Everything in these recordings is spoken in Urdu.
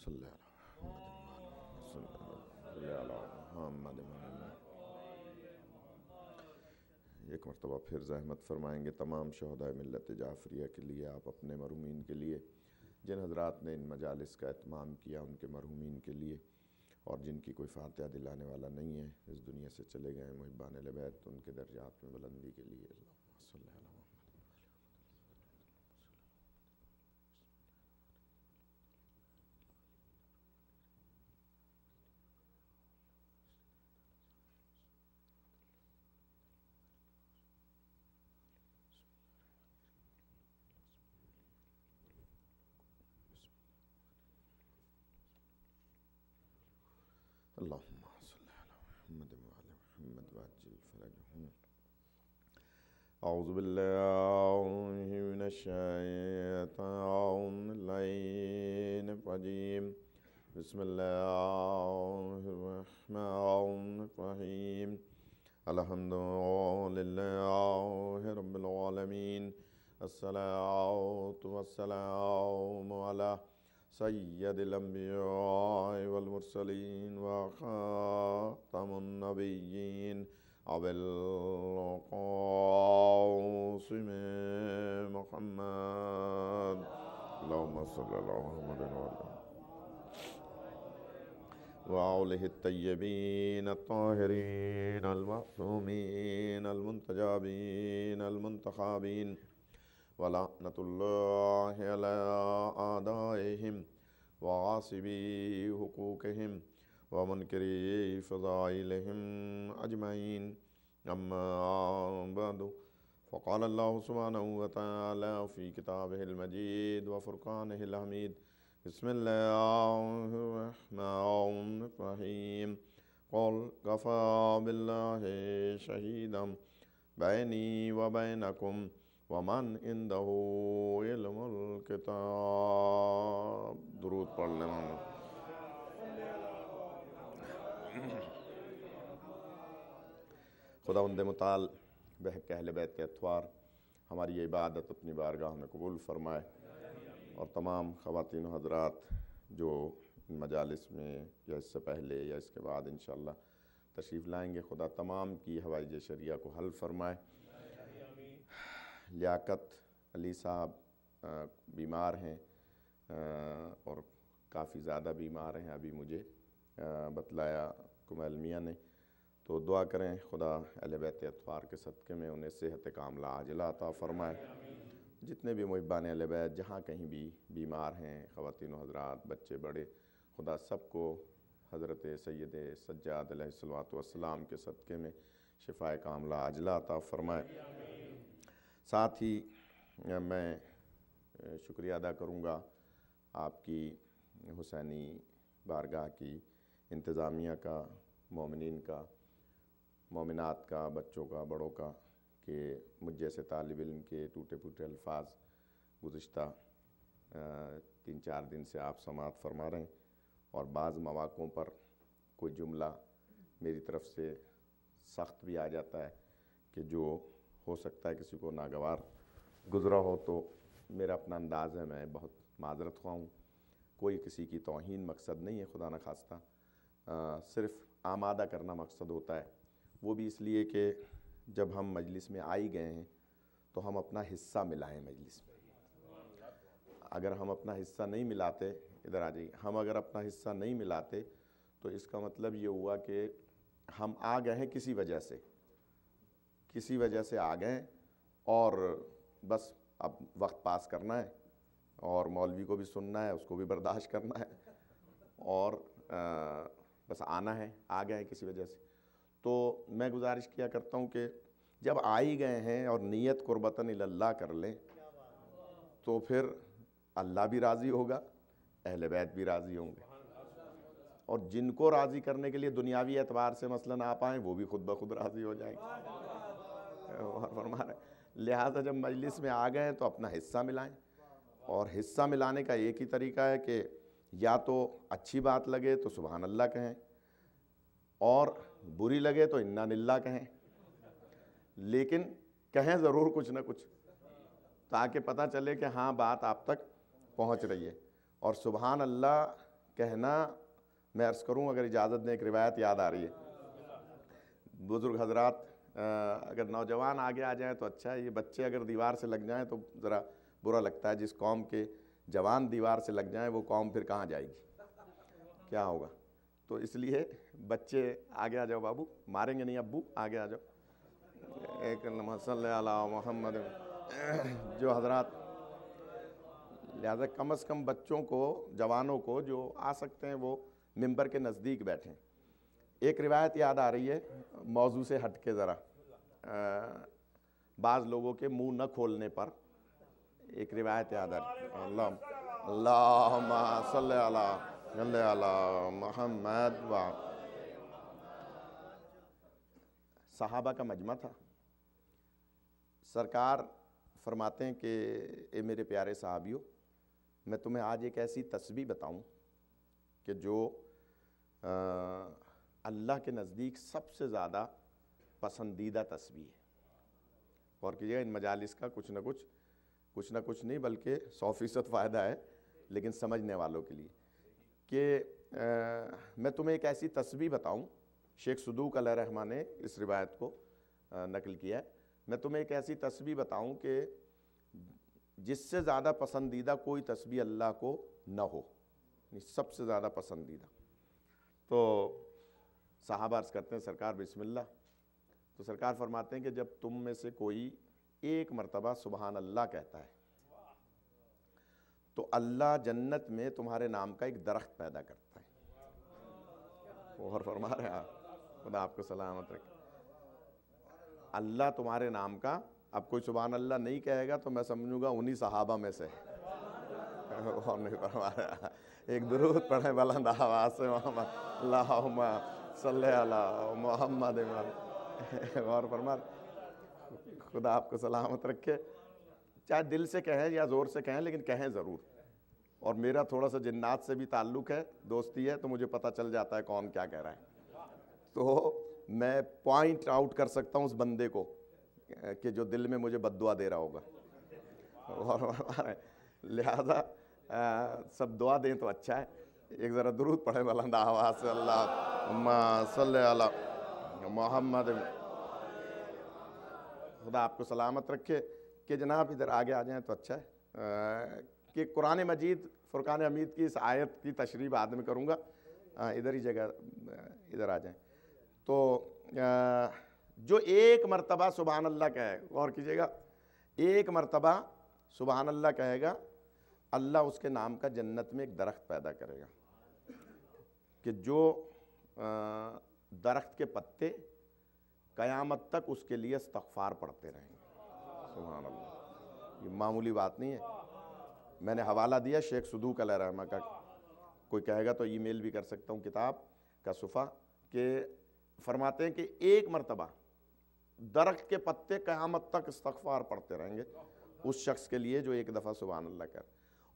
صلی محمد۔ ایک مرتبہ پھر زحمت فرمائیں گے تمام شہدائے ملت جعفریہ کے لیے، آپ اپنے مرحومین کے لیے، جن حضرات نے ان مجالس کا اہتمام کیا ان کے مرحومین کے لیے، اور جن کی کوئی فاتحہ دلانے والا نہیں ہے، اس دنیا سے چلے گئے محبان اہل بیت، ان کے درجات میں بلندی کے لیے اللہم صلی علی محمد۔ اللہم صلی علی محمد وعلی محمد وعجل فرجہم۔ اعوذ باللہ من الشیطان اللعین الرجیم، بسم اللہ الرحمن الرحیم، الحمد للہ رب العالمین، الصلاۃ والسلام علی سید الانبیاء والمرسلین وخاتم النبیین ابی القاسم محمد، اللہم صلی علی محمد وآلہ الطیبین الطاہرین المعصومین المنتجابین المنتخبین، وَلَعْنَةُ اللَّهِ عَلَىٰ أَعْدَائِهِمْ وَغَاصِبِي حُقُوقِهِمْ وَمُنْكِرِي فَضَائِلِهِمْ أَجْمَعِينَ، أَمَّا بَعْدُ، فَقَالَ اللَّهُ سُبْحَانَهُ وَتَعَالَىٰ فِي كِتَابِهِ الْمَجِيدِ وَفُرْقَانِهِ الْحَمِيدِ، بسم الله الرحمن الرحيم، قُلْ كَفَىٰ بِاللَّهِ شَهِيدًا بَيْنِي وَبَيْنَكُمْ ومن عنده علم الکتاب۔ درود پڑھ لیں ہم۔ خداوند متعال بحق اہل بیت کے اطوار ہماری یہ عبادت اپنی بارگاہ میں قبول فرمائے، اور تمام خواتین و حضرات جو ان مجالس میں یا اس سے پہلے یا اس کے بعد انشاءاللہ تشریف لائیں گے، خدا تمام کی حوائج شرعیہ کو حل فرمائے۔ لیاقت علی صاحب بیمار ہیں اور کافی زیادہ بیمار ہیں، ابھی مجھے بتلایا کمیل میاں نے، تو دعا کریں خدا اہل بیت اطوار کے صدقے میں انہیں صحت کاملہ عاجلہ عطا فرمائے۔ جتنے بھی محبان اہل بیت جہاں کہیں بھی بیمار ہیں، خواتین و حضرات، بچے بڑے، خدا سب کو حضرت سید سجاد علیہ السلام کے صدقے میں شفاء کاملہ عاجلہ عطا فرمائے۔ ساتھ ہی میں شکریہ ادا کروں گا آپ کی حسینی بارگاہ کی انتظامیہ کا، مومنین کا، مومنات کا، بچوں کا، بڑوں کا، کہ مجھ جیسے طالب علم کے ٹوٹے پھوٹے الفاظ گزشتہ 3-4 دن سے آپ سماعت فرما رہے ہیں، اور بعض مواقعوں پر کوئی جملہ میری طرف سے سخت بھی آ جاتا ہے کہ جو ہو سکتا ہے کسی کو ناگوار گزرا ہو، تو میرا اپنا انداز ہے، میں بہت معذرت خواہ ہوں۔ کوئی کسی کی توہین مقصد نہیں ہے، خدا نخواستہ صرف آمادہ کرنا مقصد ہوتا ہے، وہ بھی اس لیے کہ جب ہم مجلس میں آئی گئے ہیں تو ہم اپنا حصہ ملائیں مجلس میں۔ اگر ہم اپنا حصہ نہیں ملاتے، ادھر آ جائیے، ہم اگر اپنا حصہ نہیں ملاتے تو اس کا مطلب یہ ہوا کہ ہم آ گئے ہیں کسی وجہ سے آ گئے، اور بس اب وقت پاس کرنا ہے، اور مولوی کو بھی سننا ہے، اس کو بھی برداشت کرنا ہے، اور بس آنا ہے، آ گئے ہیں کسی وجہ سے۔ تو میں گزارش کیا کرتا ہوں کہ جب آ ہی گئے ہیں اور نیت قربتاً اللہ کر لیں تو پھر اللہ بھی راضی ہوگا، اہل بیت بھی راضی ہوں گے، اور جن کو راضی کرنے کے لیے دنیاوی اعتبار سے مثلاً آپ آئیں وہ بھی خود بخود راضی ہو جائیں گے۔ اور فرما رہے ہیں لہٰذا جب مجلس میں آ گئے تو اپنا حصہ ملائیں، اور حصہ ملانے کا ایک ہی طریقہ ہے کہ یا تو اچھی بات لگے تو سبحان اللہ کہیں، اور بری لگے تو انا للہ کہیں، لیکن کہیں ضرور کچھ نہ کچھ، تاکہ پتہ چلے کہ ہاں بات آپ تک پہنچ رہی ہے۔ اور سبحان اللہ کہنا میں عرض کروں اگر اجازت دیں ایک روایت یاد آ رہی ہے. بزرگ حضرات اگر نوجوان آگے آ جائیں تو اچھا ہے, یہ بچے اگر دیوار سے لگ جائیں تو ذرا برا لگتا ہے. جس قوم کے جوان دیوار سے لگ جائیں وہ قوم پھر کہاں جائے گی, کیا ہوگا. تو اس لیے بچے آگے آ جاؤ بابو, ماریں گے نہیں ابو, آگے آ جاؤ. ایک اللہم صلی علی محمد. جو حضرات لہذا کم از کم بچوں کو, جوانوں کو جو آ سکتے ہیں وہ ممبر کے نزدیک بیٹھیں. ایک روایت یاد آ رہی ہے موضوع سے ہٹ کے ذرا, بعض لوگوں کے منہ نہ کھولنے پر ایک روایت یاد آ رہی ہے. اللہم صلی علی محمد. صحابہ کا مجمع تھا. سرکار فرماتے ہیں کہ اے میرے پیارے صحابیوں, میں تمہیں آج ایک ایسی تسبیح بتاؤں کہ جو اللہ کے نزدیک سب سے زیادہ پسندیدہ تسبیح ہے. اور کیجیے ان مجالس کا کچھ نہ کچھ نہیں بلکہ 100% فائدہ ہے, لیکن سمجھنے والوں کے لیے, کہ میں تمہیں ایک ایسی تسبیح بتاؤں. شیخ صدوق علیہ رحمہ نے اس روایت کو نقل کیا ہے. میں تمہیں ایک ایسی تسبیح بتاؤں کہ جس سے زیادہ پسندیدہ کوئی تسبیح اللہ کو نہ ہو, سب سے زیادہ پسندیدہ. تو صحابہ عرض کرتے ہیں سرکار بسم اللہ. تو سرکار فرماتے ہیں کہ جب تم میں سے کوئی ایک مرتبہ سبحان اللہ کہتا ہے تو اللہ جنت میں تمہارے نام کا ایک درخت پیدا کرتا ہے. اور فرما رہے ہیں خدا آپ کو سلامت رکھے. اللہ تمہارے نام کا, اب کوئی سبحان اللہ نہیں کہے گا تو میں سمجھوں گا انہی صحابہ میں سے. اور نہیں فرما رہا, ایک درود پڑھیں بلند آواز سے, محمد اللہم صلی علی محمد. اور فرما خدا آپ کو سلامت رکھے. چاہے دل سے کہیں یا زور سے کہیں لیکن کہیں ضرور. اور میرا تھوڑا سا جنات سے بھی تعلق ہے, دوستی ہے, تو مجھے پتہ چل جاتا ہے کون کیا کہہ رہا ہے. تو میں پوائنٹ آؤٹ کر سکتا ہوں اس بندے کو کہ جو دل میں مجھے بد دعا دے رہا ہوگا. اور لہذا سب دعا دیں تو اچھا ہے. ایک ذرا درود پڑھیں بلند آواز سے, اللہم صلی علی محمد. خدا آپ کو سلامت رکھے. کہ جناب ادھر آگے آ جائیں تو اچھا ہے, کہ قرآن مجید فرقان حمید کی اس آیت کی تشریح بعد میں کروں گا. ادھر ہی جگہ, ادھر آ جائیں. تو جو ایک مرتبہ سبحان اللہ کہے, غور کیجیے گا, ایک مرتبہ سبحان اللہ کہے گا, اللہ اس کے نام کا جنت میں ایک درخت پیدا کرے گا کہ جو درخت کے پتے قیامت تک اس کے لیے استغفار پڑھتے رہیں گے. سبحان اللہ, یہ معمولی بات نہیں ہے. میں نے حوالہ دیا شیخ صدوق علیہ رحمہ کا, کوئی کہے گا تو ای میل بھی کر سکتا ہوں, کتاب کا صفحہ, کہ فرماتے ہیں کہ ایک مرتبہ درخت کے پتے قیامت تک استغفار پڑھتے رہیں گے اس شخص کے لیے جو ایک دفعہ سبحان اللہ کہے.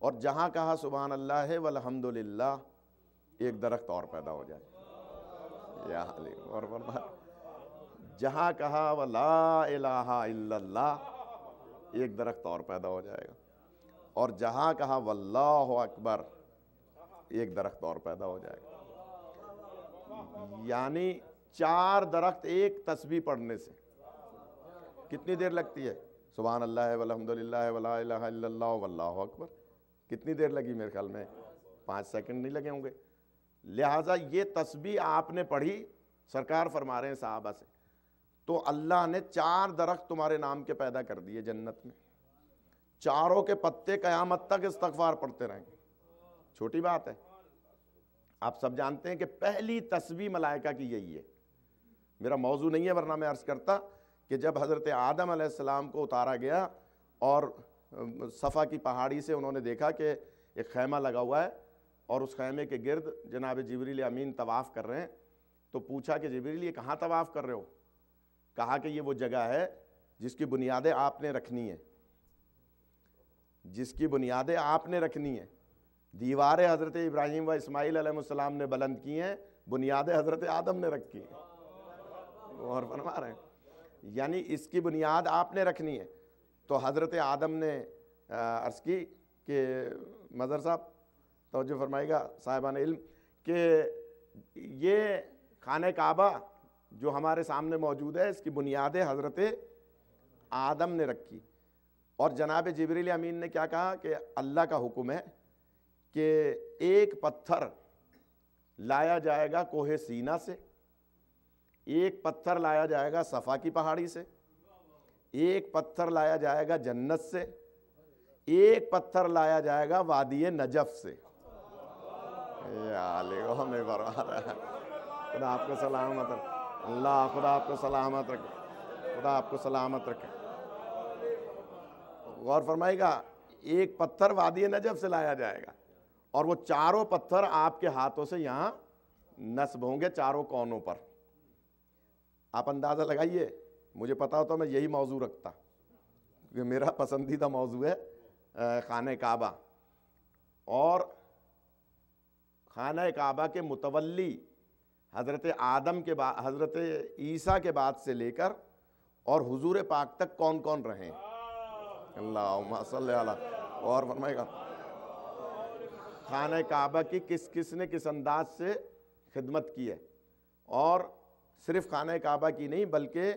اور جہاں کہا سبحان اللہ ہے والحمدللہ, ایک درخت اور پیدا ہو جائے. یا علی. اور جہاں کہا ولا الہ الا اللہ, ایک درخت اور پیدا ہو جائے گا. اور جہاں کہا واللہ اکبر, ایک درخت اور پیدا ہو جائے گا. یعنی 4 درخت ایک تسبیح پڑھنے سے. کتنی دیر لگتی ہے؟ سبحان اللہ والحمدللہ ولا الہ الا اللہ واللہ اکبر. کتنی دیر لگی؟ میرے خیال میں 5 سیکنڈ نہیں لگے ہوں گے. لہٰذا یہ تسبیح آپ نے پڑھی, سرکار فرما رہے ہیں صحابہ سے, تو اللہ نے 4 درخت تمہارے نام کے پیدا کر دیے جنت میں. چاروں کے پتے قیامت تک استغفار پڑھتے رہیں گے. چھوٹی بات ہے. آپ سب جانتے ہیں کہ پہلی تسبیح ملائکہ کی یہی ہے. میرا موضوع نہیں ہے ورنہ میں عرض کرتا کہ جب حضرت آدم علیہ السلام کو اتارا گیا اور صفا کی پہاڑی سے انہوں نے دیکھا کہ ایک خیمہ لگا ہوا ہے اور اس خیمے کے گرد جناب جبریل امین طواف کر رہے ہیں, تو پوچھا کہ جبریل یہ کہاں طواف کر رہے ہو؟ کہا کہ یہ وہ جگہ ہے جس کی بنیادیں آپ نے رکھنی ہیں, جس کی بنیادیں آپ نے رکھنی ہیں. دیواریں حضرت ابراہیم و اسماعیل علیہ السلام نے بلند کی ہیں, بنیادیں حضرت آدم نے رکھی ہیں. اور فرما رہے ہیں یعنی اس کی بنیاد آپ نے رکھنی ہے. تو حضرت آدم نے عرض کی کہ مظہر صاحب توجہ فرمائے گا صاحبان علم کہ یہ خانہ کعبہ جو ہمارے سامنے موجود ہے اس کی بنیادیں حضرت آدم نے رکھی، اور جناب جبریل امین نے کیا کہا کہ اللہ کا حکم ہے کہ ایک پتھر لایا جائے گا کوہ سینا سے، ایک پتھر لایا جائے گا صفا کی پہاڑی سے، ایک پتھر لایا جائے گا جنت سے، ایک پتھر لایا جائے گا وادی نجف سے۔ خدا آپ کو سلامت رکھے، اللہ خدا آپ کو سلامت رکھے، خدا آپ کو سلامت رکھے۔ غور فرمائے گا، ایک پتھر وادی نجف سے لایا جائے گا، اور وہ چاروں پتھر آپ کے ہاتھوں سے یہاں نصب ہوں گے چاروں کونوں پر۔ آپ اندازہ لگائیے، مجھے پتا ہوتا میں یہی موضوع رکھتا، کیونکہ میرا پسندیدہ موضوع ہے خانہ کعبہ، اور خانہ کعبہ کے متولی حضرت آدم کے بعد، حضرت عیسیٰ کے بعد سے لے کر اور حضور پاک تک کون کون رہے ہیں؟ اللہم صلی علی، اور فرمائے گا خانہ کعبہ کی کس کس نے کس انداز سے خدمت کی ہے، اور صرف خانہ کعبہ کی نہیں بلکہ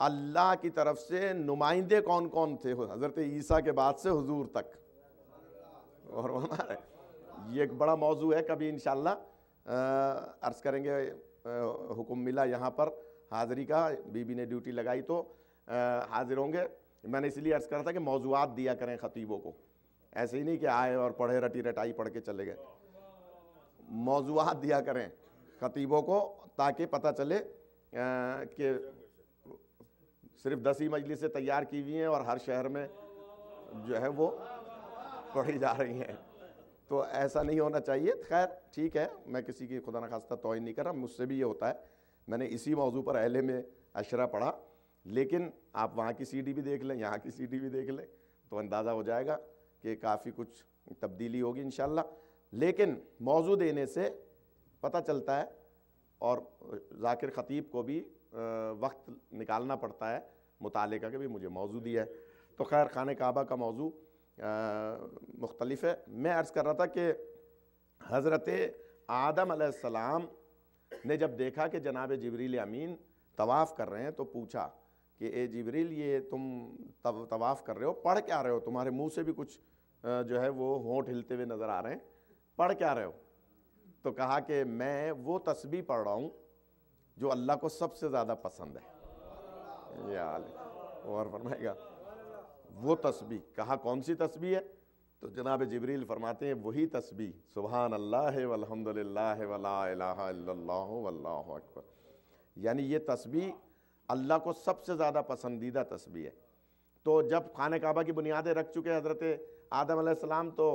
اللہ کی طرف سے نمائندے کون کون تھے حضرت عیسیٰ کے بعد سے حضور تک۔ اور یہ ایک بڑا موضوع ہے، کبھی انشاءاللہ عرض کریں گے، حکم ملا یہاں پر حاضری کا، بی بی نے ڈیوٹی لگائی تو حاضر ہوں گے۔ میں نے اس لیے عرض کرا تھا کہ موضوعات دیا کریں خطیبوں کو، ایسے ہی نہیں کہ آئے اور پڑھے رٹی رٹائی پڑھ کے چلے گئے، موضوعات دیا کریں خطیبوں کو تاکہ پتہ چلے کہ صرف 10 مجلسیں تیار کی ہوئی ہیں اور ہر شہر میں جو ہے وہ پڑھی جا رہی ہیں، تو ایسا نہیں ہونا چاہیے۔ خیر ٹھیک ہے، میں کسی کی خدا نخواستہ توہین نہیں کر رہا، مجھ سے بھی یہ ہوتا ہے، میں نے اسی موضوع پر اہل میں عشرہ پڑھا، لیکن آپ وہاں کی سی ڈی بھی دیکھ لیں، یہاں کی سی ڈی بھی دیکھ لیں تو اندازہ ہو جائے گا کہ کافی کچھ تبدیلی ہوگی انشاءاللہ۔ لیکن موضوع دینے سے پتہ چلتا ہے، اور ذاکر خطیب کو بھی وقت نکالنا پڑتا ہے مطالعے کا کہ بھی مجھے موضوع دیا ہے۔ تو خیر خانہ کعبہ کا موضوع مختلف ہے۔ میں عرض کر رہا تھا کہ حضرت آدم علیہ السلام نے جب دیکھا کہ جناب جبریل امین طواف کر رہے ہیں تو پوچھا کہ اے جبریل، یہ تم طواف کر رہے ہو، پڑھ کیا رہے ہو؟ تمہارے منہ سے بھی کچھ جو ہے وہ ہونٹ ہلتے ہوئے نظر آ رہے ہیں، پڑھ کیا رہے ہو؟ تو کہا کہ میں وہ تسبیح پڑھ رہا ہوں جو اللہ کو سب سے زیادہ پسند ہے۔ یا اور فرمائے گا وہ تسبیح، کہا کون سی تسبیح ہے؟ تو جناب جبریل فرماتے ہیں وہی تسبیح سبحان اللہ والحمد للہ ولا الہ الا اللہ واللہ اکبر، یعنی یہ تسبیح اللہ کو سب سے زیادہ پسندیدہ تسبیح ہے۔ تو جب خانہ کعبہ کی بنیادیں رکھ چکے حضرت آدم علیہ السلام تو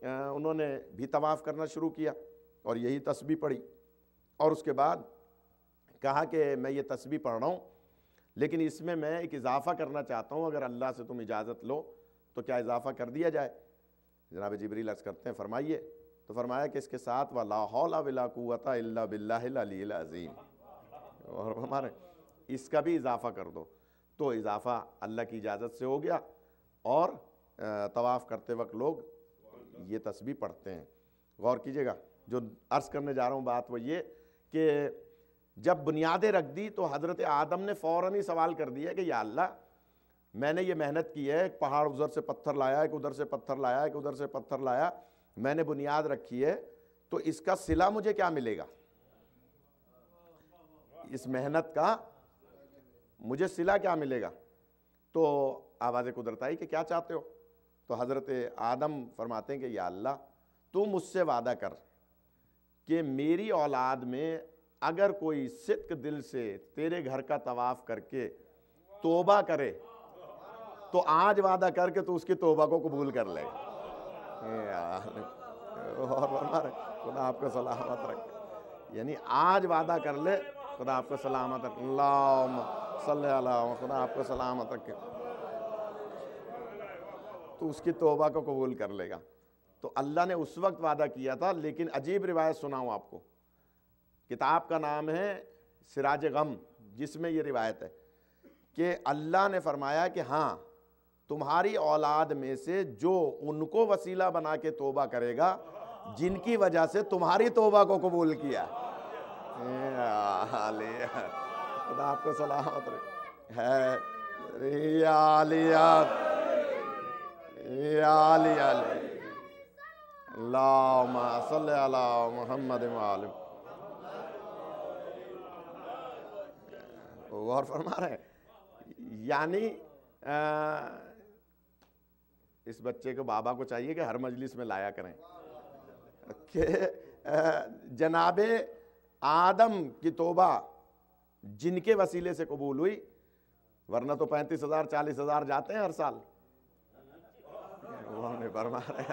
انہوں نے بھی طواف کرنا شروع کیا اور یہی تسبیح پڑھی، اور اس کے بعد کہا کہ میں یہ تسبیح پڑھ رہا ہوں لیکن اس میں ایک اضافہ کرنا چاہتا ہوں، اگر اللہ سے تم اجازت لو تو کیا اضافہ کر دیا جائے؟ جناب جبریل عرض کرتے ہیں فرمائیے، تو فرمایا کہ اس کے ساتھ وَلَا حَوْلَ وَلَا قُوَّةَ إِلَّا بِاللَّهِ الْعَلِيِّ الْعَظِيمِ، اور ہمارے اس کا بھی اضافہ کر دو۔ تو اضافہ اللہ کی اجازت سے ہو گیا، اور طواف کرتے وقت لوگ یہ تسبیح پڑھتے ہیں۔ غور کیجئے گا، جو عرض کرنے جا رہا ہوں بات وہ یہ کہ جب بنیادیں رکھ دی تو حضرت آدم نے فوراً ہی سوال کر دیا کہ یا اللہ، میں نے یہ محنت کی ہے، ایک پہاڑ ادھر سے پتھر لایا، ایک ادھر سے پتھر لایا، ایک ادھر سے پتھر لایا، میں نے بنیاد رکھی ہے، تو اس کا صلہ مجھے کیا ملے گا؟ اس محنت کا مجھے صلہ کیا ملے گا؟ تو آواز قدرت آئی کہ کیا چاہتے ہو؟ تو حضرت آدم فرماتے ہیں کہ یا اللہ، تو مجھ سے وعدہ کر کہ میری اولاد میں اگر کوئی صدق دل سے تیرے گھر کا طواف کر کے توبہ کرے تو آج وعدہ کر کے تو اس کی توبہ کو قبول کر لے گا۔ اور خدا آپ کو سلامت رکھے، یعنی آج وعدہ کر لے، خدا آپ کو سلامت رکھے، اللہم صلی اللہ، خدا آپ کو سلامت رکھے، تو اس کی توبہ کو قبول کر لے گا۔ تو اللہ نے اس وقت وعدہ کیا تھا، لیکن عجیب روایت سناؤں آپ کو، کتاب کا نام ہے سراج غم، جس میں یہ روایت ہے کہ اللہ نے فرمایا کہ ہاں تمہاری اولاد میں سے جو ان کو وسیلہ بنا کے توبہ کرے گا جن کی وجہ سے تمہاری توبہ کو قبول کیا. خدا آپ کو سلامت رکھے. یا علی یا علی اللہم صلی علی محمد وآل. غور فرما رہے ہیں. یعنی اس بچے کو بابا کو چاہیے کہ ہر مجلس میں لایا کریں کہ جناب آدم کی توبہ جن کے وسیلے سے قبول ہوئی، ورنہ تو 35,000 40,000 جاتے ہیں ہر سال. وہ ہم نہیں فرما رہے،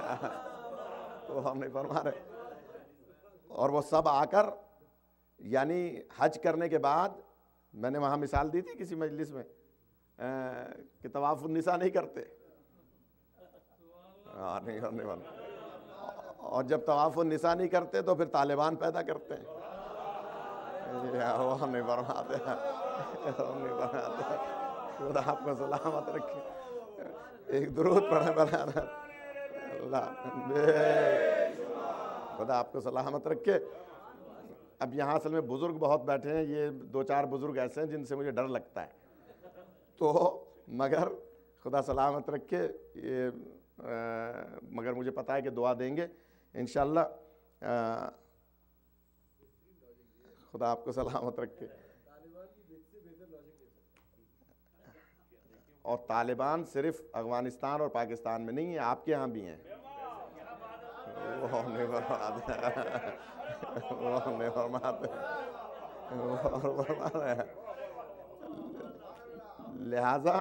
وہ ہم نہیں فرما رہے. اور وہ سب آ کر یعنی حج کرنے کے بعد، میں نے وہاں مثال دی تھی کسی مجلس میں کہ طواف النساء نہیں کرتے. اور جب طواف النساء نہیں کرتے تو پھر طالبان پیدا کرتے ہیں. وہ ہم نہیں فرماتے، ہم نہیں فرماتے. خدا آپ کو سلامت رکھے. ایک درود پڑھیں بلانا اللہ. خدا آپ کو سلامت رکھے. اب یہاں اصل میں بزرگ بہت بیٹھے ہیں، یہ 2-4 بزرگ ایسے ہیں جن سے مجھے ڈر لگتا ہے، تو مگر خدا سلامت رکھے. یہ مگر مجھے پتا ہے کہ دعا دیں گے انشاءاللہ. خدا آپ کو سلامت رکھے. اور طالبان صرف افغانستان اور پاکستان میں نہیں ہیں، آپ کے ہاں بھی ہیں. وہ نہیں فرماتے، لہذا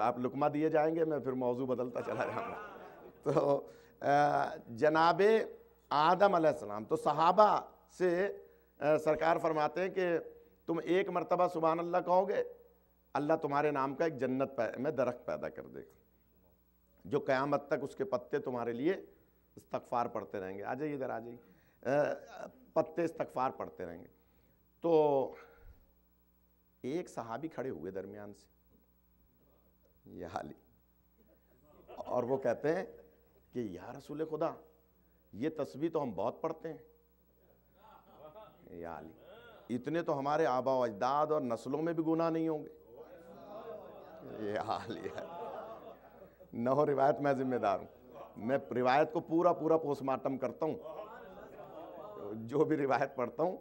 آپ لقمہ دیے جائیں گے، میں پھر موضوع بدلتا چلا جاؤں گا. تو جناب آدم علیہ السلام، تو صحابہ سے سرکار فرماتے ہیں کہ تم ایک مرتبہ سبحان اللہ کہو گے، اللہ تمہارے نام کا ایک جنت میں درخت پیدا کر دے گا جو قیامت تک اس کے پتے تمہارے لیے استغفار پڑھتے رہیں گے. آ جائیے ادھر، آ جائیے. پتے استغفار پڑھتے رہیں گے. تو ایک صحابی کھڑے ہوئے درمیان سے، یہ علی، اور وہ کہتے ہیں کہ یا رسول خدا، یہ تسبیح تو ہم بہت پڑھتے ہیں. یا علی، اتنے تو ہمارے آبا و اجداد اور نسلوں میں بھی گناہ نہیں ہوں گے. یہ علی ہے. نو روایت میں ذمہ دار ہوں، میں روایت کو پورا پوسٹ مارٹم کرتا ہوں. جو بھی روایت پڑھتا ہوں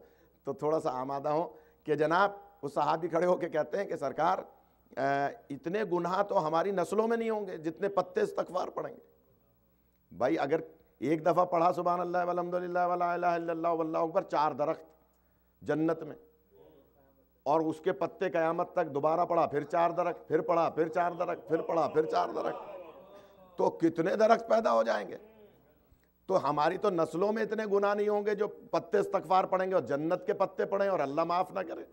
تو تھوڑا سا آمادہ ہوں کہ جناب وہ صحابی کھڑے ہو کے کہتے ہیں کہ سرکار اتنے گناہ تو ہماری نسلوں میں نہیں ہوں گے جتنے پتے استغفار پڑھیں گے. بھائی اگر ایک دفعہ پڑھا سبحان اللہ والحمدللہ ولا الہ الا اللہ واللہ اکبر، 4 درخت جنت میں، اور اس کے پتے قیامت تک دوبارہ پڑھا پھر 4 درخت، پھر پڑھا پھر 4 درخت، پھر پڑھا پھر 4 درخت، تو کتنے درخت پیدا ہو جائیں گے. تو ہماری تو نسلوں میں اتنے گناہ نہیں ہوں گے جو پتے استغفار پڑھیں گے اور جنت کے پتے پڑھیں اور اللہ معاف نہ کرے.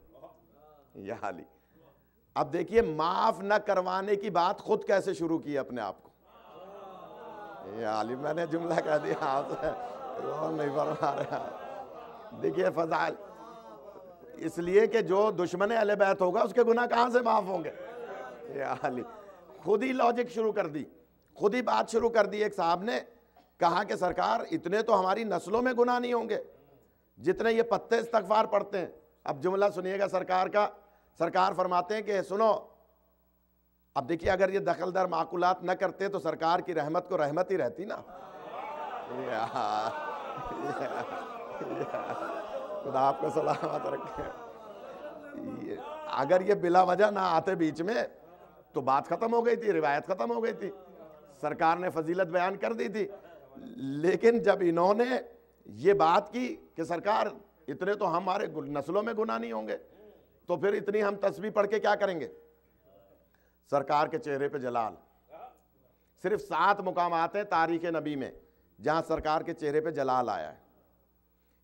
یا علی، اب دیکھیے معاف نہ کروانے کی بات خود کیسے شروع کی اپنے آپ کو. یا علی، میں نے جملہ کہہ دیا آپ سے، وہ نہیں فرما رہا. دیکھیے فضائل، اس لیے کہ جو دشمن اہل بیت ہوگا اس کے گناہ کہاں سے معاف ہوں گے. یا علی، خود ہی لاجک شروع کر دی، خود ہی بات شروع کر دی. ایک صاحب نے کہا کہ سرکار اتنے تو ہماری نسلوں میں گناہ نہیں ہوں گے جتنے یہ پتے استغفار پڑھتے ہیں. اب جملہ سنیے گا سرکار کا. سرکار فرماتے ہیں کہ سنو، اب دیکھیے اگر یہ دخل در معقولات نہ کرتے تو سرکار کی رحمت کو رحمت ہی رہتی نا. خدا آپ کو سلامت رکھے. اگر یہ بلا وجہ نہ آتے بیچ میں تو بات ختم ہو گئی تھی، روایت ختم ہو گئی تھی، سرکار نے فضیلت بیان کر دی تھی. لیکن جب انہوں نے یہ بات کی کہ سرکار اتنے تو ہمارے نسلوں میں گناہ نہیں ہوں گے، تو پھر اتنی ہم تسبیح پڑھ کے کیا کریں گے. سرکار کے چہرے پہ جلال. صرف 7 مقامات ہیں تاریخ نبی میں جہاں سرکار کے چہرے پہ جلال آیا ہے.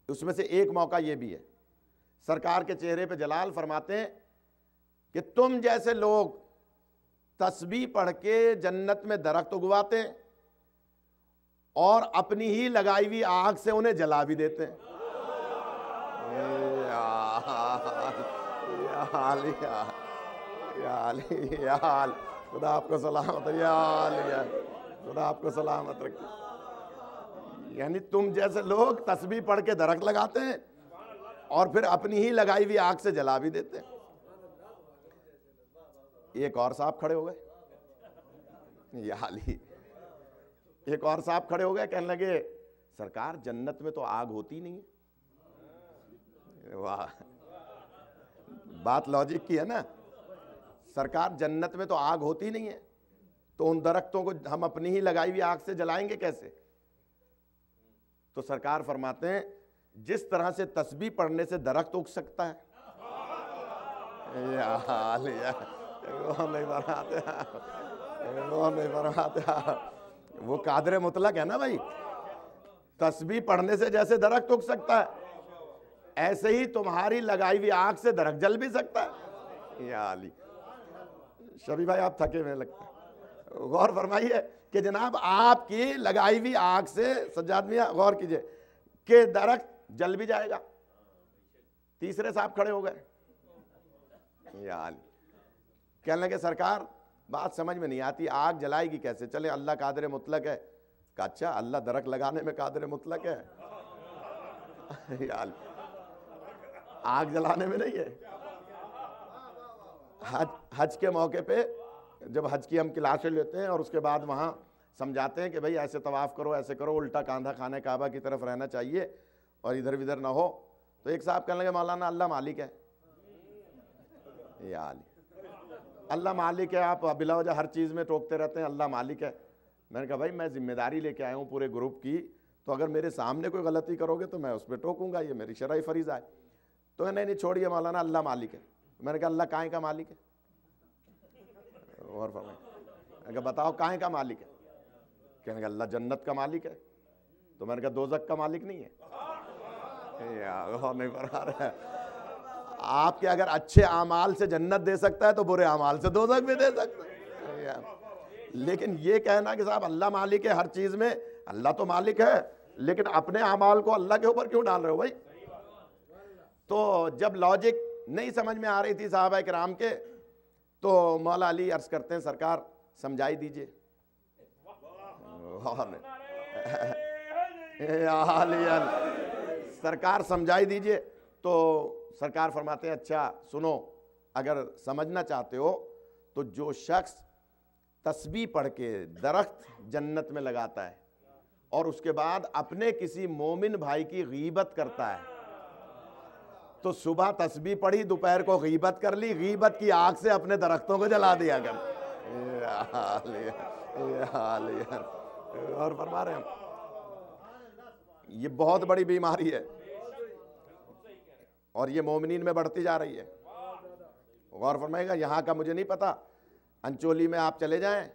اس میں سے ایک موقع یہ بھی ہے. سرکار کے چہرے پہ جلال فرماتے ہیں کہ تم جیسے لوگ تسبیح پڑھ کے جنت میں درخت اگواتے ہیں اور اپنی ہی لگائی ہوئی آگ سے انہیں جلا بھی دیتے ہیں. یا علی، خدا آپ کو سلامت، یا علی، خدا آپ کو سلامت رکھے. یعنی تم جیسے لوگ تسبیح پڑھ کے درخت لگاتے ہیں اور پھر اپنی ہی لگائی ہوئی آگ سے جلا بھی دیتے ہیں۔ ایک اور صاحب کھڑے ہو گئے، یہ حال ہی ایک اور صاحب کھڑے ہو گئے، کہنے لگے سرکار جنت میں تو آگ ہوتی نہیں ہے۔ واہ، بات لاجک کی ہے نا، سرکار جنت میں تو آگ ہوتی نہیں ہے، تو ان درختوں کو ہم اپنی ہی لگائی ہوئی آگ سے جلائیں گے کیسے؟ تو سرکار فرماتے ہیں جس طرح سے تسبیح پڑھنے سے درخت اگ سکتا ہے، وہ نہیں فرماتے، وہ قادر مطلق ہے نا بھائی، تسبیح پڑھنے سے جیسے درخت اگ سکتا ہے ایسے ہی تمہاری لگائی ہوئی آگ سے درخت جل بھی سکتا ہے۔ یا علی، شبی بھائی آپ تھکے ہوئے لگتا ہے، غور فرمائیے کہ جناب آپ کی لگائی ہوئی آگ سے، سجاد میاں غور کیجئے کہ درخت جل بھی جائے گا۔ تیسرے صاحب کھڑے ہو گئے، یا علی، کہنے لگے سرکار بات سمجھ میں نہیں آتی، آگ جلائے گی کیسے؟ چلے اللہ قادر مطلق ہے۔ کہا اچھا اللہ درخت لگانے میں قادر مطلق ہے؟ یا علی، آگ جلانے میں نہیں ہے۔ حج کے موقع پہ جب حج کی ہم کلاسیں لیتے ہیں اور اس کے بعد وہاں سمجھاتے ہیں کہ بھئی ایسے طواف کرو، ایسے کرو، الٹا کاندھا خانہ کعبہ کی طرف رہنا چاہیے اور ادھر ادھر نہ ہو، تو ایک صاحب کہنے لگے مولانا اللہ مالک ہے۔ یا علی، اللہ مالک ہے، آپ بلا وجہ ہر چیز میں ٹوکتے رہتے ہیں اللہ مالک ہے۔ میں نے کہا بھائی میں ذمہ داری لے کے آیا ہوں پورے گروپ کی، تو اگر میرے سامنے کوئی غلطی کرو گے تو میں اس پہ ٹوکوں گا، یہ میری شرعی فریضہ ہے۔ تو نہیں چھوڑیے مولانا اللہ مالک ہے۔ میں نے کہا اللہ کائیں کا مالک ہے؟ اور فرمائیں، میں نے کہا بتاؤ کائیں کا مالک ہے؟ کہنے کہ اللہ جنت کا مالک ہے۔ تو میں نے کہا دوزخ کا مالک نہیں ہے؟ یا نہیں فرما رہا ہے، آپ کے اگر اچھے اعمال سے جنت دے سکتا ہے تو برے اعمال سے دوزخ بھی دے سکتا ہے۔ لیکن یہ کہنا کہ صاحب اللہ مالک ہے ہر چیز میں، اللہ تو مالک ہے لیکن اپنے اعمال کو اللہ کے اوپر کیوں ڈال رہے ہو بھائی؟ تو جب لاجک نہیں سمجھ میں آ رہی تھی صحابہ کرام کے، تو مولا علی عرض کرتے ہیں سرکار سمجھائی دیجئے۔ سرکار سمجھائی دیجئے۔ تو سرکار فرماتے ہیں اچھا سنو، اگر سمجھنا چاہتے ہو تو جو شخص تسبیح پڑھ کے درخت جنت میں لگاتا ہے اور اس کے بعد اپنے کسی مومن بھائی کی غیبت کرتا ہے، تو صبح تسبیح پڑھی، دوپہر کو غیبت کر لی، غیبت کی آگ سے اپنے درختوں کو جلا دیا کر۔ اور فرما رہے ہیں یہ بہت بڑی بیماری ہے اور یہ مومنین میں بڑھتی جا رہی ہے۔ غور فرمائے گا، یہاں کا مجھے نہیں پتا، انچولی میں آپ چلے جائیں،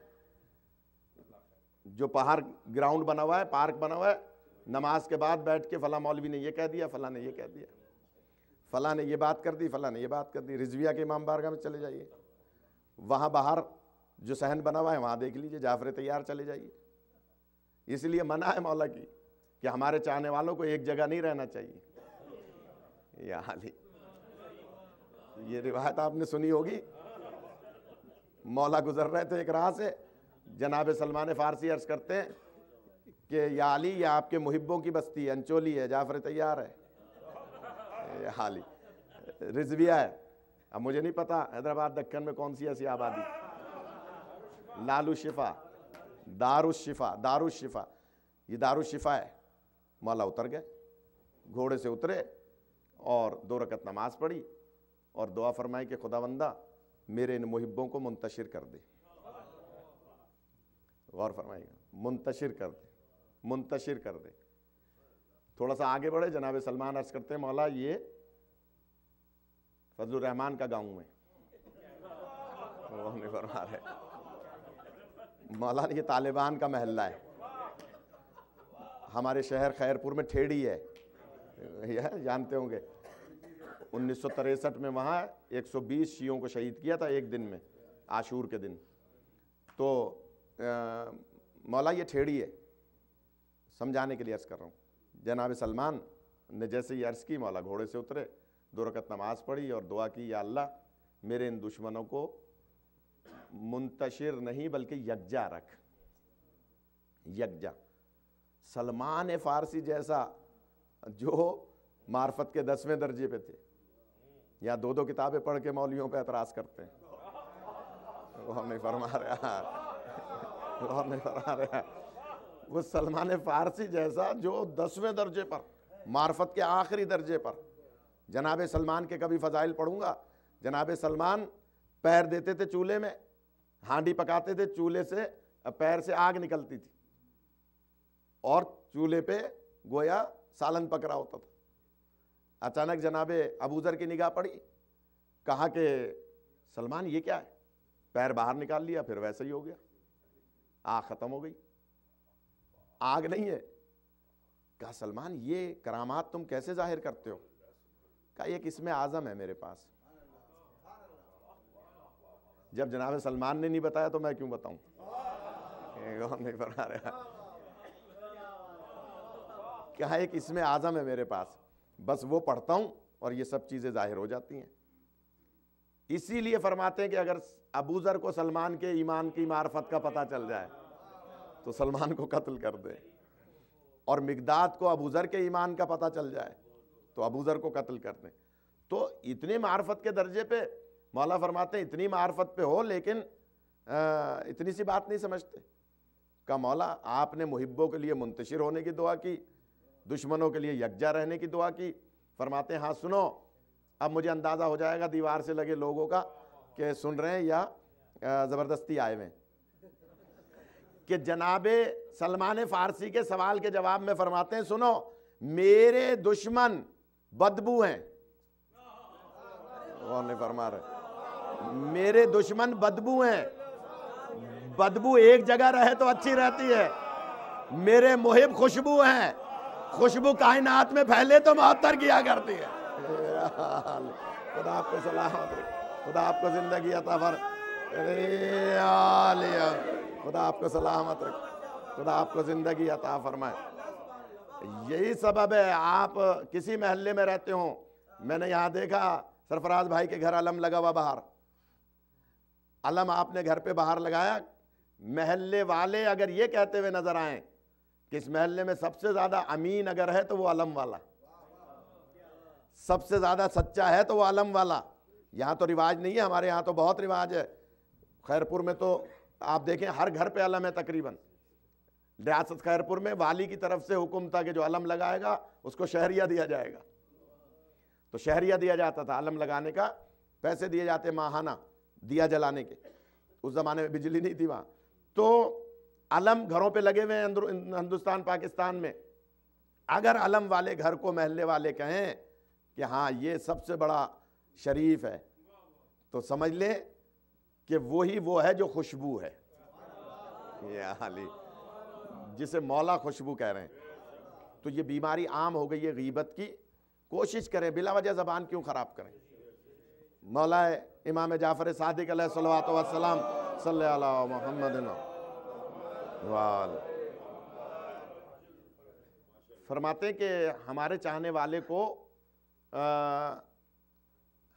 جو پہاڑ گراؤنڈ بنا ہوا ہے، پارک بنا ہوا ہے، نماز کے بعد بیٹھ کے فلاں مولوی نے یہ کہہ دیا، فلاں نے یہ کہہ دیا، فلاں نے یہ بات کر دی، فلاں نے یہ بات کر دی۔ رضویہ کے امام بارگاہ میں چلے جائیے، وہاں باہر جو صحن بنا ہوا ہے وہاں دیکھ لیجئے، جعفر طیار چلے جائیے۔ اس لیے منع ہے مولا کی کہ ہمارے چاہنے والوں کو ایک جگہ نہیں رہنا چاہیے۔ یا حالی، یہ روایت آپ نے سنی ہوگی، مولا گزر رہے تھے ایک راہ سے، جناب سلمان فارسی عرض کرتے ہیں کہ یا علی یہ آپ کے محبوں کی بستی ہے، انچولی ہے، جعفر طیار ہے۔ یا حالی، رضویہ ہے، اب مجھے نہیں پتا حیدرآباد دکن میں کون سی ایسی آبادی، لالو شفا، دار الشفا، یہ دار الشفا ہے۔ مولا اتر گئے، گھوڑے سے اترے اور 2 رکعت نماز پڑھی اور دعا فرمائی کہ خداوندہ میرے ان محبوں کو منتشر کر دے۔ غور فرمائیے گا، منتشر کر دے، منتشر کر دے۔ تھوڑا سا آگے بڑھے، جناب سلمان عرض کرتے ہیں مولا یہ فضل الرحمان کا گاؤں ہے۔ وہ نہیں فرما رہے، مولا یہ طالبان کا محلہ ہے، ہمارے شہر خیرپور میں ٹھیڑی ہے، یہ جانتے ہوں گے۔ 1963 میں وہاں 120 شیعوں کو شہید کیا تھا ایک دن میں، عاشور کے دن۔ تو مولا یہ ٹھیڑی ہے، سمجھانے کے لیے عرض کر رہا ہوں۔ جناب سلمان نے جیسے ہی عرض کی، مولا گھوڑے سے اترے، 2 رکعت نماز پڑھی اور دعا کی یا اللہ میرے ان دشمنوں کو منتشر نہیں بلکہ یکجا رکھ، یکجا۔ سلمان فارسی جیسا جو معرفت کے 10ویں درجے پہ تھے، یا 2 کتابیں پڑھ کے مولویوں پہ اعتراض کرتے ہیں، وہ نہیں فرما رہا، وہ نہیں فرما رہا، وہ سلمان فارسی جیسا جو 10ویں درجے پر، معرفت کے آخری درجے پر. جناب سلمان کے کبھی فضائل پڑھوں گا. جناب سلمان پیر دیتے تھے چولہے میں، ہانڈی پکاتے تھے، چولہے سے پیر سے آگ نکلتی تھی اور چولہے پہ گویا سالن پک رہا ہوتا تھا. اچانک جناب ابوذر کی نگاہ پڑی، کہا کہ سلمان یہ کیا ہے؟ پیر باہر نکال لیا، پھر ویسے ہی ہو گیا، آگ ختم ہو گئی، آگ نہیں ہے. کہا سلمان یہ کرامات تم کیسے ظاہر کرتے ہو؟ کہا ایک اسم اعظم ہے میرے پاس. جب جناب سلمان نے نہیں بتایا تو میں کیوں بتاؤں؟ نہیں فرما رہا. کہا ایک اسم اعظم ہے میرے پاس، بس وہ پڑھتا ہوں اور یہ سب چیزیں ظاہر ہو جاتی ہیں. اسی لیے فرماتے ہیں کہ اگر ابوذر کو سلمان کے ایمان کی معرفت کا پتہ چل جائے تو سلمان کو قتل کر دے، اور مقداد کو ابوذر کے ایمان کا پتہ چل جائے تو ابوذر کو قتل کر دیں. تو اتنے معرفت کے درجے پہ مولا فرماتے ہیں اتنی معرفت پہ ہو لیکن اتنی سی بات نہیں سمجھتے. کہا مولا آپ نے محبوں کے لیے منتشر ہونے کی دعا کی، دشمنوں کے لیے یکجا رہنے کی دعا کی. فرماتے ہیں ہاں سنو، اب مجھے اندازہ ہو جائے گا دیوار سے لگے لوگوں کا کہ سن رہے ہیں یا زبردستی آئے ہوئے. کہ جناب سلمان فارسی کے سوال کے جواب میں فرماتے ہیں سنو، میرے دشمن بدبو ہیں. وہ نہیں فرما رہے، میرے دشمن بدبو ہیں. بدبو ایک جگہ رہے تو اچھی رہتی ہے. میرے محب خوشبو ہیں، خوشبو کائنات میں پھیلے تو معطر کیا کرتی ہے. خدا آپ کو سلامت رکھے، خدا آپ کو زندگی عطا فرمائے، خدا آپ کو سلامت رکھے، خدا آپ کو زندگی عطا فرمائے. یہی سبب ہے آپ کسی محلے میں رہتے ہوں، میں نے یہاں دیکھا سرفراز بھائی کے گھر علم لگا ہوا باہر، علم آپ نے گھر پہ باہر لگایا. محلے والے اگر یہ کہتے ہوئے نظر آئیں کہ اس محلے میں سب سے زیادہ امین اگر ہے تو وہ علم والا، سب سے زیادہ سچا ہے تو وہ علم والا. یہاں تو رواج نہیں ہے، ہمارے یہاں تو بہت رواج ہے. خیرپور میں تو آپ دیکھیں ہر گھر پہ علم ہے تقریباً. ریاست خیرپور میں والی کی طرف سے حکم تھا کہ جو علم لگائے گا اس کو شہریہ دیا جائے گا. تو شہریہ دیا جاتا تھا، علم لگانے کا پیسے دیے جاتے ماہانہ دیا جلانے کے. اس زمانے میں بجلی نہیں تھی وہاں، تو علم گھروں پہ لگے ہوئے ہیں ہندوستان پاکستان میں. اگر علم والے گھر کو محلے والے کہیں کہ ہاں یہ سب سے بڑا شریف ہے تو سمجھ لیں کہ وہی وہ ہے جو خوشبو ہے، یا علی جسے مولا خوشبو کہہ رہے ہیں. تو یہ بیماری عام ہو گئی ہے غیبت کی. کوشش کریں بلا وجہ زبان کیوں خراب کریں. مولا امام جعفر صادق علیہ الصلوۃ والسلام صلی اللہ محمد فرماتے ہیں کہ ہمارے چاہنے والے کو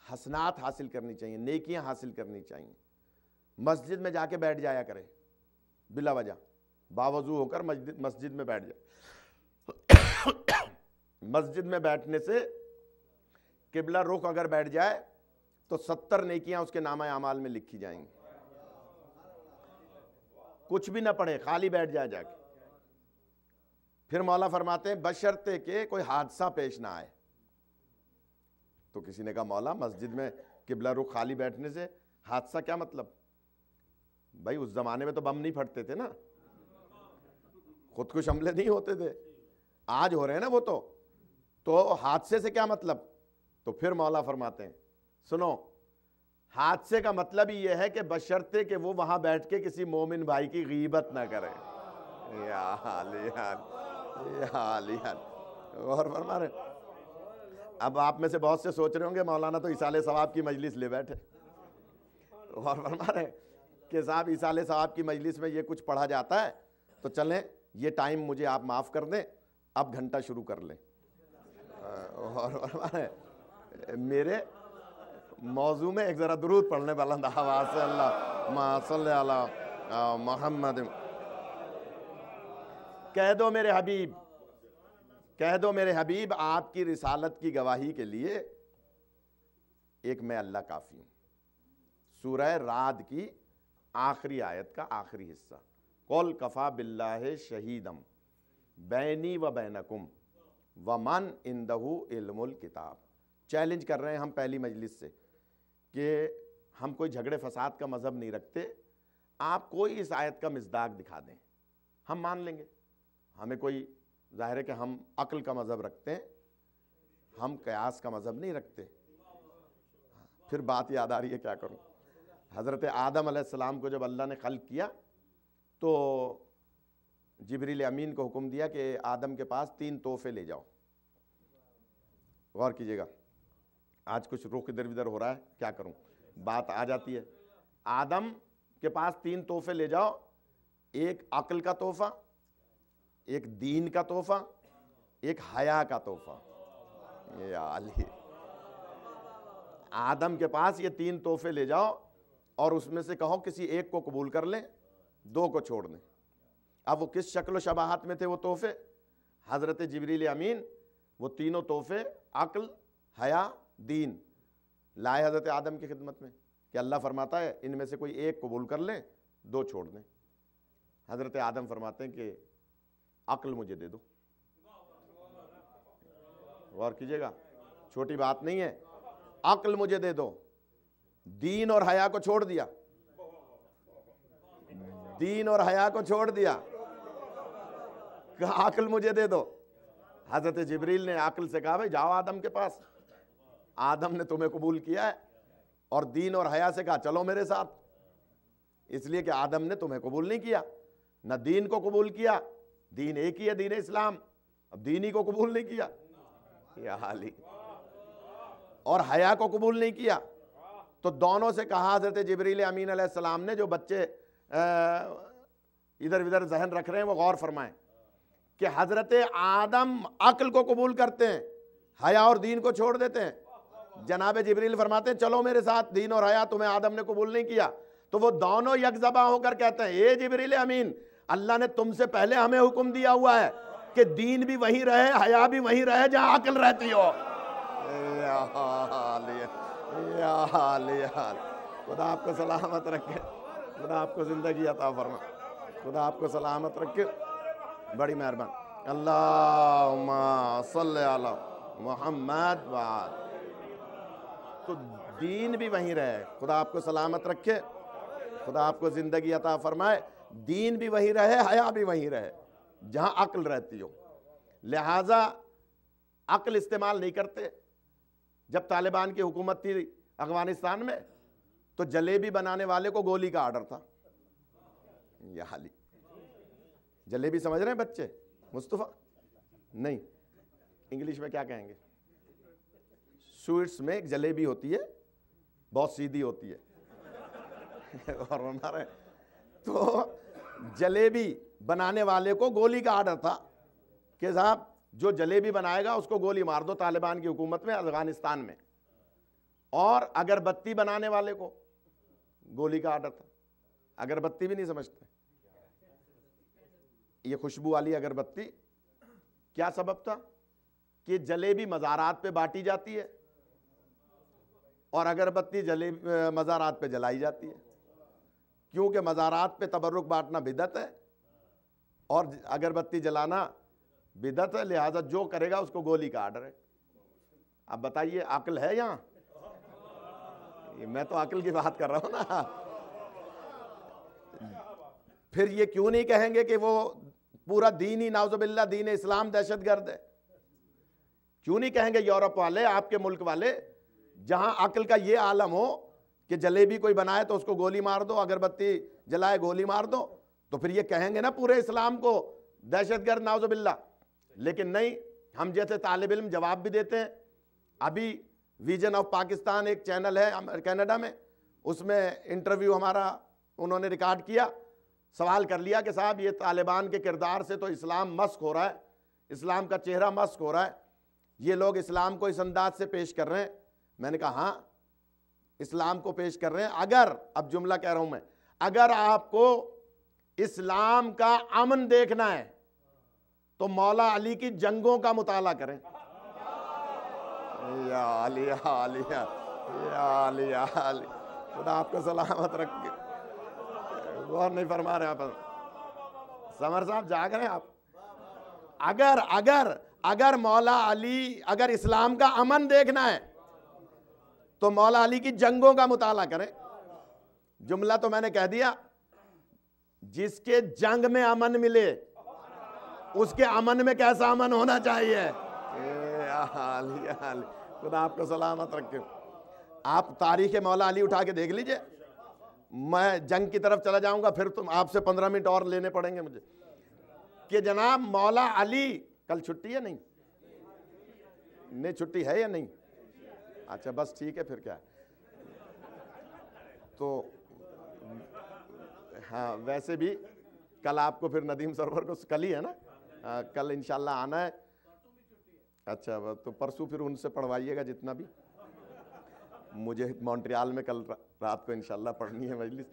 حسنات حاصل کرنی چاہیے، نیکیاں حاصل کرنی چاہیے. مسجد میں جا کے بیٹھ جایا کرے بلا وجہ، باوضو ہو کر مسجد میں بیٹھ جائے. مسجد میں بیٹھنے سے قبلہ رخ اگر بیٹھ جائے تو 70 نیکیاں اس کے نامہ اعمال میں لکھی جائیں گی. کچھ بھی نہ پڑھے، خالی بیٹھ جائے جا کے. پھر مولا فرماتے ہیں بشرطے کہ کوئی حادثہ پیش نہ آئے. تو کسی نے کہا مولا مسجد میں قبلہ رخ خالی بیٹھنے سے حادثہ کیا مطلب؟ بھائی اس زمانے میں تو بم نہیں پھٹتے تھے نا، خودکش حملے نہیں ہوتے تھے، آج ہو رہے ہیں نا وہ. تو حادثے سے کیا مطلب؟ تو پھر مولا فرماتے ہیں سنو، حادثے کا مطلب ہی یہ ہے کہ بشرطے کہ وہ وہاں بیٹھ کے کسی مومن بھائی کی غیبت نہ کرے. یا علی غور فرما رہے. اب آپ میں سے بہت سے سوچ رہے ہوں گے مولانا تو ایصال ثواب کی مجلس لے بیٹھے. غور فرما رہے کہ صاحب ایصال ثواب کی مجلس میں یہ کچھ پڑھا جاتا ہے تو چلیں یہ ٹائم مجھے آپ معاف کر دیں، اب گھنٹہ شروع کر لیں. میرے موضوع میں ایک ذرا درود پڑھنے بلند آواز سے اللہم صلی علی محمد. کہہ دو میرے حبیب، کہہ دو میرے حبیب، آپ کی رسالت کی گواہی کے لیے ایک میں اللہ کافی ہوں۔ سورہ رعد کی آخری آیت کا آخری حصہ، قل کفا باللہ شہیدم بینی و بینکم ومن عندہ علم الکتاب۔ چیلنج کر رہے ہیں ہم پہلی مجلس سے کہ ہم کوئی جھگڑے فساد کا مذہب نہیں رکھتے، آپ کوئی اس آیت کا مصداق دکھا دیں ہم مان لیں گے۔ ہمیں کوئی، ظاہر ہے کہ ہم عقل کا مذہب رکھتے ہیں، ہم قیاس کا مذہب نہیں رکھتے۔ پھر بات یاد آ رہی ہے، کیا کروں، حضرت آدم علیہ السلام کو جب اللہ نے خلق کیا تو جبریل امین کو حکم دیا کہ آدم کے پاس 3 تحفے لے جاؤ۔ غور کیجئے گا، آج کچھ رخ ادھر ادھر ہو رہا ہے، کیا کروں، بات آ جاتی ہے۔ آدم کے پاس 3 تحفے لے جاؤ، ایک عقل کا تحفہ، ایک دین کا تحفہ، ایک حیا کا تحفہ۔ یا علی، آدم کے پاس یہ 3 تحفے لے جاؤ اور اس میں سے کہو کسی ایک کو قبول کر لیں، 2 کو چھوڑ دیں۔ اب وہ کس شکل و شباہت میں تھے وہ تحفے؟ حضرت جبریل امین وہ تینوں تحفے، عقل، حیا، دین، لائے حضرت آدم کی خدمت میں کہ اللہ فرماتا ہے ان میں سے کوئی ایک قبول کر لیں، 2 چھوڑ دیں۔ حضرت آدم فرماتے ہیں کہ عقل مجھے دے دو۔ غور کیجئے گا، چھوٹی بات نہیں ہے، عقل مجھے دے دو۔ دین اور حیا کو چھوڑ دیا، دین اور حیا کو چھوڑ دیا، کہا عقل مجھے دے دو۔ حضرت جبریل نے عقل سے کہا بھائی جاؤ آدم کے پاس، آدم نے تمہیں قبول کیا ہے، اور دین اور حیا سے کہا چلو میرے ساتھ، اس لیے کہ آدم نے تمہیں قبول نہیں کیا، نہ دین کو قبول کیا، دین ایک ہی ہے، دین اسلام، اب دینی کو قبول نہیں کیا، یا حالی، اور حیا کو قبول نہیں کیا۔ تو دونوں سے کہا حضرت جبریل امین علیہ السلام نے، جو بچے ادھر ادھر ذہن رکھ رہے ہیں وہ غور فرمائیں کہ حضرت آدم عقل کو قبول کرتے ہیں، حیا اور دین کو چھوڑ دیتے ہیں۔ جناب جبریل فرماتے ہیں چلو میرے ساتھ، دین اور حیا تمہیں آدم نے قبول نہیں کیا۔ تو وہ دونوں یک زباں ہو کر کہتے ہیں اے جبریل امین، اللہ نے تم سے پہلے ہمیں حکم دیا ہوا ہے کہ دین بھی وہیں رہے، حیا بھی وہیں رہے جہاں عقل رہتی ہو۔ یا حال، خدا آپ کو سلامت رکھے، خدا آپ کو زندگی عطا فرمائے، خدا آپ کو سلامت رکھے، بڑی مہربان۔ اللہم صلی علی محمد وآل۔ تو دین بھی وہیں رہے، خدا آپ کو سلامت رکھے، خدا آپ کو زندگی عطا فرمائے، دین بھی وہیں رہے، حیا بھی وہیں رہے جہاں عقل رہتی ہو۔ لہٰذا عقل استعمال نہیں کرتے۔ جب طالبان کی حکومت تھی افغانستان میں تو جلیبی بنانے والے کو گولی کا آرڈر تھا۔ یہ حالی، جلیبی سمجھ رہے ہیں بچے؟ مصطفیٰ نہیں، انگلش میں کیا کہیں گے؟ سویٹس میں ایک جلیبی ہوتی ہے، بہت سیدھی ہوتی ہے، اور ہمارے تو جلیبی بنانے والے کو گولی کا آرڈر تھا کہ صاحب جو جلیبی بنائے گا اس کو گولی مار دو، طالبان کی حکومت میں افغانستان میں۔ اور اگربتی بنانے والے کو گولی کا آرڈر تھا۔ اگربتی بھی نہیں سمجھتے، یہ خوشبو والی اگربتی، کیا سبب تھا کہ جلیبی مزارات پہ بانٹی جاتی ہے اور اگربتی مزارات پہ جلائی جاتی ہے، کیونکہ مزارات پہ تبرک بانٹنا بدعت ہے اور اگربتی جلانا بدعت ہے، لہٰذا جو کرے گا اس کو گولی کا آرڈر ہے۔ اب بتائیے عقل ہے یہاں؟ میں تو عقل کی بات کر رہا ہوں نا۔ پھر یہ کیوں نہیں کہیں گے کہ وہ پورا دین ہی نعوذ باللہ دین اسلام دہشت گرد ہے؟ کیوں نہیں کہیں گے یورپ والے، آپ کے ملک والے، جہاں عقل کا یہ عالم ہو کہ جلیبی کوئی بنائے تو اس کو گولی مار دو، اگربتی جلائے گولی مار دو، تو پھر یہ کہیں گے نا پورے اسلام کو دہشت گرد نعوذ باللہ۔ لیکن نہیں، ہم جیسے طالب علم جواب بھی دیتے ہیں۔ ابھی ویژن آف پاکستان ایک چینل ہے کینیڈا میں، اس میں انٹرویو ہمارا انہوں نے ریکارڈ کیا، سوال کر لیا کہ صاحب یہ طالبان کے کردار سے تو اسلام مسخ ہو رہا ہے، اسلام کا چہرہ مسخ ہو رہا ہے، یہ لوگ اسلام کو اس انداز سے پیش کر رہے ہیں۔ میں نے کہا ہاں اسلام کو پیش کر رہے ہیں، اگر، اب جملہ کہہ رہا ہوں میں، اگر آپ کو اسلام کا امن دیکھنا ہے تو مولا علی کی جنگوں کا مطالعہ کریں. یا علی یا علی یا علی یا علی. خدا آپ کو سلامت رکھے. غور نہیں فرما رہے آپ. سمر صاحب جاگ رہے ہیں آپ. اگر مولا علی، اگر اسلام کا امن دیکھنا ہے تو مولا علی کی جنگوں کا مطالعہ کریں. جملہ تو میں نے کہہ دیا، جس کے جنگ میں امن ملے اس کے امن میں کیسا امن ہونا چاہیے. خدا آپ کو سلامت رکھے. آپ تاریخ مولا علی اٹھا کے دیکھ لیجئے. میں جنگ کی طرف چلا جاؤں گا، پھر تم آپ سے 15 منٹ اور لینے پڑیں گے مجھے. کہ جناب مولا علی، کل چھٹی ہے نہیں چھٹی ہے یا نہیں؟ اچھا بس ٹھیک ہے، پھر کیا ہے. تو ہاں ویسے بھی کل آپ کو پھر ندیم سرور کو کل ہی ہے نا، کل انشاءاللہ آنا ہے. اچھا تو پرسوں پھر ان سے پڑھوائیے گا جتنا بھی. مجھے مونٹریال میں کل رات کو انشاءاللہ پڑھنی ہے مجلس.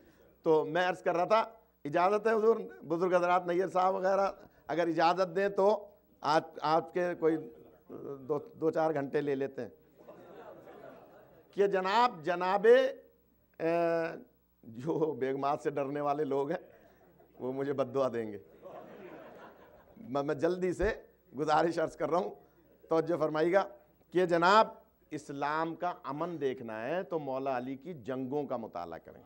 تو میں عرض کر رہا تھا، اجازت ہے حضور، بزرگ حضرات نیر صاحب وغیرہ اگر اجازت دیں تو آپ کے کوئی 2-4 گھنٹے لے لیتے ہیں. کہ جناب جو بیگمات سے ڈرنے والے لوگ ہیں وہ مجھے بد دعا دیں گے. میں جلدی سے گزارش عرض کر رہا ہوں، توجہ فرمائیے گا. کہ جناب اسلام کا امن دیکھنا ہے تو مولا علی کی جنگوں کا مطالعہ کریں.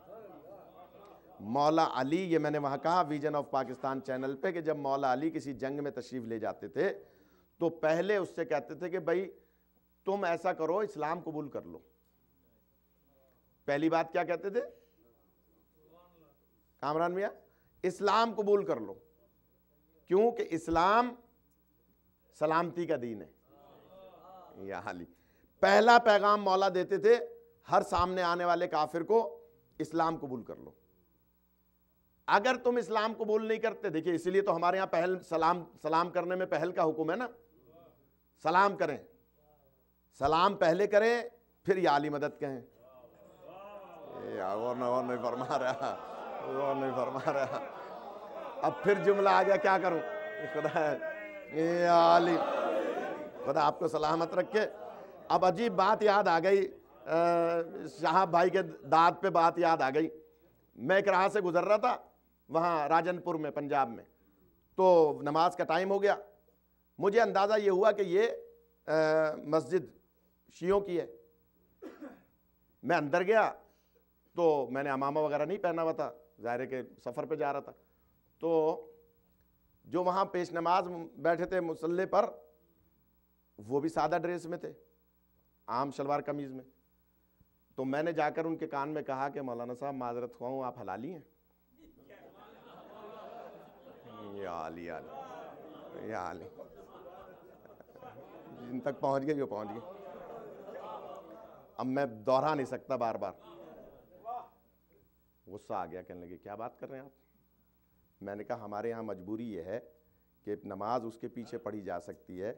مولا علی، یہ میں نے وہاں کہا ویژن آف پاکستان چینل پہ، کہ جب مولا علی کسی جنگ میں تشریف لے جاتے تھے تو پہلے اس سے کہتے تھے کہ بھائی تم ایسا کرو، اسلام قبول کر لو. پہلی بات کیا کہتے تھے کامران میاں؟ اسلام قبول کر لو. کیوں کہ اسلام سلامتی کا دین ہے. یا علی پہلا پیغام مولا دیتے تھے ہر سامنے آنے والے کافر کو، اسلام قبول کر لو. اگر تم اسلام قبول نہیں کرتے، دیکھیے اسی لیے تو ہمارے ہاں پہل سلام کرنے میں پہل کا حکم ہے نا. سلام کریں، سلام پہلے کریں، پھر یا علی مدد کہیں. اور نہیں فرما رہا، اور نہیں فرما رہا. اب پھر جملہ آ گیا، کیا کروں. خدا یا علی، خدا آپ کو سلامت رکھے. اب عجیب بات یاد آ گئی، شہاب بھائی کے داد پہ بات یاد آ گئی. میں ایک راہ سے گزر رہا تھا وہاں راجن پور میں، پنجاب میں. تو نماز کا ٹائم ہو گیا. مجھے اندازہ یہ ہوا کہ یہ مسجد شیعوں کی ہے. میں اندر گیا تو میں نے امامہ وغیرہ نہیں پہنا ہوا تھا، ظاہر ہے کہ سفر پہ جا رہا تھا. تو جو وہاں پیش نماز بیٹھے تھے مصلی پر، وہ بھی سادہ ڈریس میں تھے، عام شلوار قمیض میں. تو میں نے جا کر ان کے کان میں کہا کہ مولانا صاحب معذرت خواہ ہوں، آپ حلالی ہیں؟ یا علی یا علی یا علی. جن تک پہنچ گئے جو پہنچ گئے. اب میں دوہرا نہیں سکتا بار بار. غصہ آ گیا، کہنے لگے کیا بات کر رہے ہیں آپ. میں نے کہا ہمارے یہاں مجبوری یہ ہے کہ نماز اس کے پیچھے پڑھی جا سکتی ہے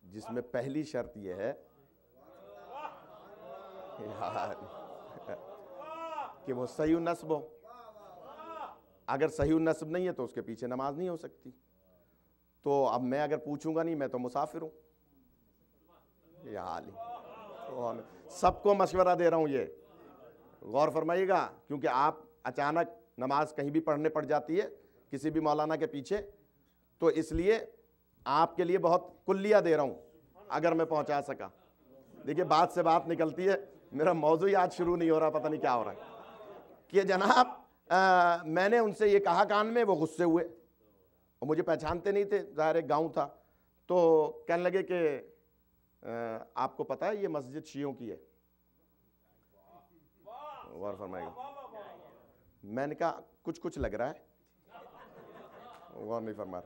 جس میں پہلی شرط یہ ہے کہ وہ صحیح نسب ہو. اگر صحیح نسب نہیں ہے تو اس کے پیچھے نماز نہیں ہو سکتی. تو اب میں اگر پوچھوں گا نہیں، میں تو مسافر ہوں. یا علی، سب کو مشورہ دے رہا ہوں، یہ غور فرمائیے گا، کیونکہ آپ اچانک نماز کہیں بھی پڑھنے پڑ جاتی ہے کسی بھی مولانا کے پیچھے. تو اس لیے آپ کے لیے بہت کلیہ دے رہا ہوں اگر میں پہنچا سکا. دیکھیے بات سے بات نکلتی ہے، میرا موضوع آج شروع نہیں ہو رہا، پتہ نہیں کیا ہو رہا ہے. کہ جناب میں نے ان سے یہ کہا کان میں، وہ غصے ہوئے اور مجھے پہچانتے نہیں تھے، ظاہر ایک گاؤں تھا. تو کہنے لگے کہ آپ کو پتہ ہے یہ مسجد شیعوں کی ہے. غور فرمائے گا. میں نے کہا کچھ لگ رہا ہے. غور نہیں فرما.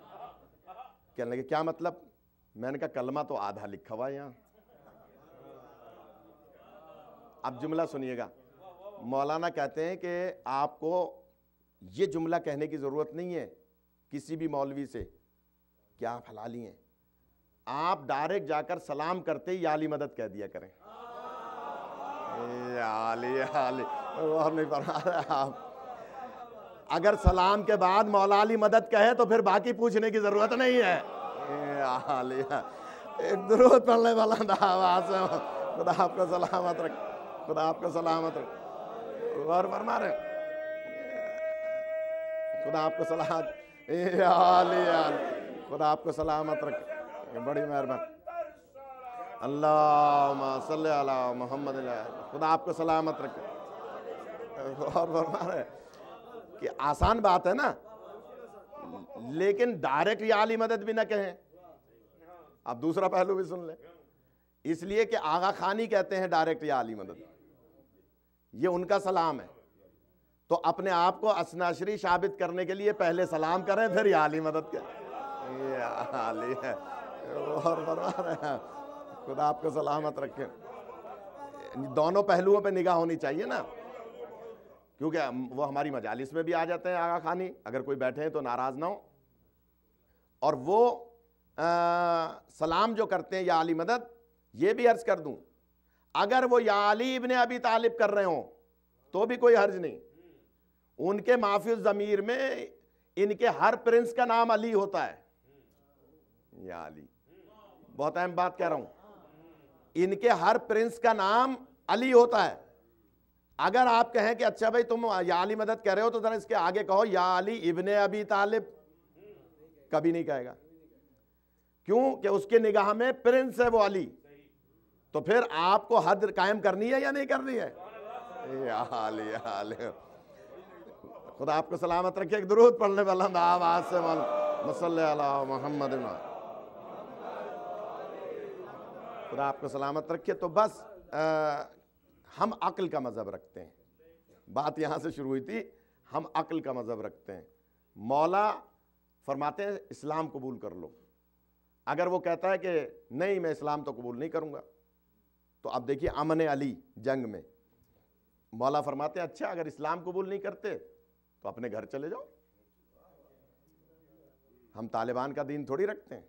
کہنے لگے کیا مطلب. میں نے کہا کلمہ تو آدھا لکھا ہوا ہے یہاں. اب جملہ سنیے گا. مولانا کہتے ہیں کہ آپ کو یہ جملہ کہنے کی ضرورت نہیں ہے کسی بھی مولوی سے کہ آپ حلالی ہیں. آپ ڈائریکٹ جا کر سلام کرتے ہی یا علی مدد کہہ دیا کریں. یا علی یا علی. اور نہیں فرما رہے آپ. اگر سلام کے بعد مولا علی مدد کہے تو پھر باقی پوچھنے کی ضرورت نہیں ہے. ایک درود پڑھنے والا آواز سے خدا آپ کو سلامت رکھے, خدا آپ کو سلامت رکھے. غور فرما رہے ہیں, خدا آپ کو سلامت, خدا آپ کو سلامت رکھے, بڑی مہربانی. اللہم صلی علی محمد, خدا آپ کو سلامت رکھے. غور فرما رہے ہیں کہ آسان بات ہے نا, لیکن ڈائریکٹ یا علی مدد بھی نہ کہیں. اب دوسرا پہلو بھی سن لیں, اس لیے کہ آغا خانی کہتے ہیں ڈائریکٹ یا علی مدد, یہ ان کا سلام ہے. تو اپنے آپ کو اثناشری ثابت کرنے کے لیے پہلے سلام کریں پھر یا علی مدد کہیں. یا علی ہے, اور فرما رہے ہیں خدا آپ کو سلامت رکھے. دونوں پہلوؤں پہ نگاہ ہونی چاہیے نا, کیونکہ وہ ہماری مجالس میں بھی آ جاتے ہیں آغا خانی, اگر کوئی بیٹھے ہیں تو ناراض نہ ہو. اور وہ سلام جو کرتے ہیں یا علی مدد, یہ بھی عرض کر دوں, اگر وہ یا علی ابن ابی طالب کر رہے ہوں تو بھی کوئی حرج نہیں. ان کے معافی الضمیر میں ان کے ہر پرنس کا نام علی ہوتا ہے. یا علی, بہت اہم بات کہہ رہا ہوں, ان کے ہر پرنس کا نام علی ہوتا ہے. اگر آپ کہیں کہ اچھا بھائی تم یا علی مدد کہہ رہے ہو تو ذرا اس کے آگے کہو یا علی ابن ابی طالب, کبھی نہیں کہے گا. کیوں کہ اس کے نگاہ میں پرنس ہے وہ علی. تو پھر آپ کو حد قائم کرنی ہے یا نہیں کرنی ہے؟ یا علی, یا علی. خدا آپ کو سلامت رکھے. ایک درود پڑھنے والا آواز سے صلی علی محمد, خدا آپ کو سلامت رکھے. تو بس ہم عقل کا مذہب رکھتے ہیں, بات یہاں سے شروع ہوئی تھی, ہم عقل کا مذہب رکھتے ہیں. مولا فرماتے ہیں اسلام قبول کر لو. اگر وہ کہتا ہے کہ نہیں میں اسلام تو قبول نہیں کروں گا, تو اب دیکھیے امن علی جنگ میں مولا فرماتے ہیں اچھا اگر اسلام قبول نہیں کرتے تو اپنے گھر چلے جاؤ. ہم طالبان کا دین تھوڑی رکھتے ہیں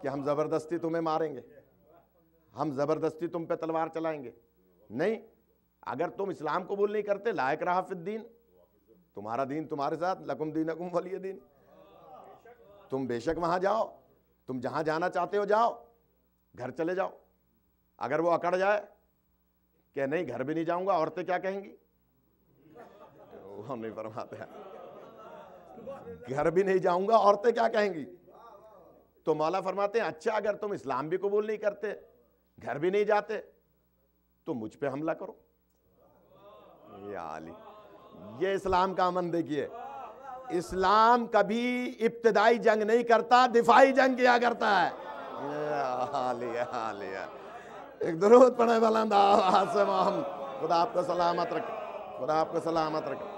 کہ ہم زبردستی تمہیں ماریں گے, ہم زبردستی تم پہ تلوار چلائیں گے. نہیں, اگر تم اسلام قبول نہیں کرتے لا اکراہ فی الدین, تمہارا دین تمہارے ساتھ, لکم دینکم ولی دین. تم بے شک وہاں جاؤ, تم جہاں جانا چاہتے ہو جاؤ, گھر چلے جاؤ. اگر وہ اکڑ جائے کہ نہیں گھر بھی نہیں جاؤں گا, عورتیں کیا کہیں گی؟ وہ نہیں فرماتے ہیں گھر بھی نہیں جاؤں گا, عورتیں کیا کہیں گی؟ تو مولا فرماتے ہیں اچھا اگر تم اسلام بھی قبول نہیں کرتے, گھر بھی نہیں جاتے, تو مجھ پہ حملہ کرو. یا علی, یہ اسلام کا امن دیکھیے. اسلام کبھی ابتدائی جنگ نہیں کرتا, دفاعی جنگ کیا کرتا ہے. یا علی, یا علی. ایک درود پڑھنے والا آواز سے خدا آپ کو سلامت رکھے, خدا آپ کو سلامت رکھے.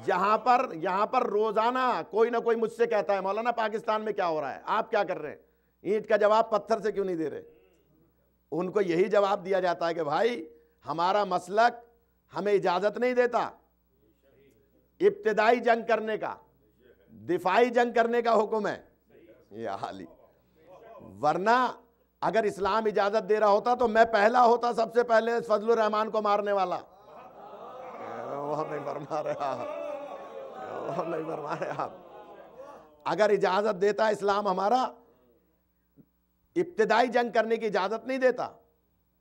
یہاں پر روزانہ کوئی نہ کوئی مجھ سے کہتا ہے مولانا پاکستان میں کیا ہو رہا ہے, آپ کیا کر رہے ہیں, اینٹ کا جواب پتھر سے کیوں نہیں دے رہے. ان کو یہی جواب دیا جاتا ہے کہ بھائی ہمارا مسلک ہمیں اجازت نہیں دیتا ابتدائی جنگ کرنے کا, دفاعی جنگ کرنے کا حکم ہے. یا علی, ورنہ اگر اسلام اجازت دے رہا ہوتا تو میں پہلا ہوتا سب سے پہلے فضل الرحمان کو مارنے والا. وہ نہیں فرما رہا, وہ نہیں فرما رہا. اگر اجازت دیتا اسلام ہمارا, ابتدائی جنگ کرنے کی اجازت نہیں دیتا.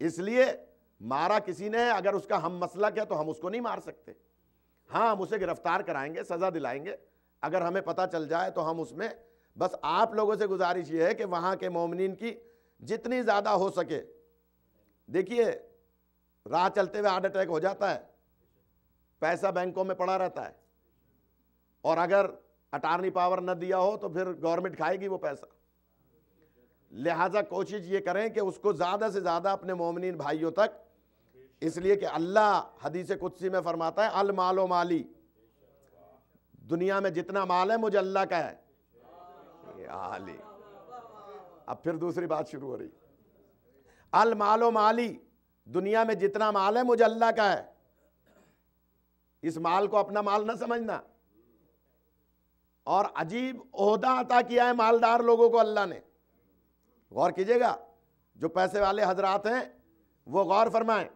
اس لیے مارا کسی نے, اگر اس کا ہم مسلک ہے تو ہم اس کو نہیں مار سکتے. ہاں ہم اسے گرفتار کرائیں گے, سزا دلائیں گے, اگر ہمیں پتہ چل جائے تو ہم اس میں. بس آپ لوگوں سے گزارش یہ ہے کہ وہاں کے مومنین کی جتنی زیادہ ہو سکے. دیکھیے راہ چلتے ہوئے ہارٹ اٹیک ہو جاتا ہے, پیسہ بینکوں میں پڑا رہتا ہے, اور اگر اٹارنی پاور نہ دیا ہو تو پھر گورنمنٹ کھائے گی وہ پیسہ. لہٰذا کوشش یہ کریں کہ اس کو زیادہ سے زیادہ اپنے مومنین بھائیوں تک, اس لیے کہ اللہ حدیث قدسی میں فرماتا ہے المال و مالی, دنیا میں جتنا مال ہے مجھے اللہ کا ہے. علی, اب پھر دوسری بات شروع ہو رہی, المال و مالی, دنیا میں جتنا مال ہے مجھے اللہ کا ہے. اس مال کو اپنا مال نہ سمجھنا. اور عجیب عہدہ عطا کیا ہے مالدار لوگوں کو اللہ نے. غور کیجئے گا, جو پیسے والے حضرات ہیں وہ غور فرمائیں,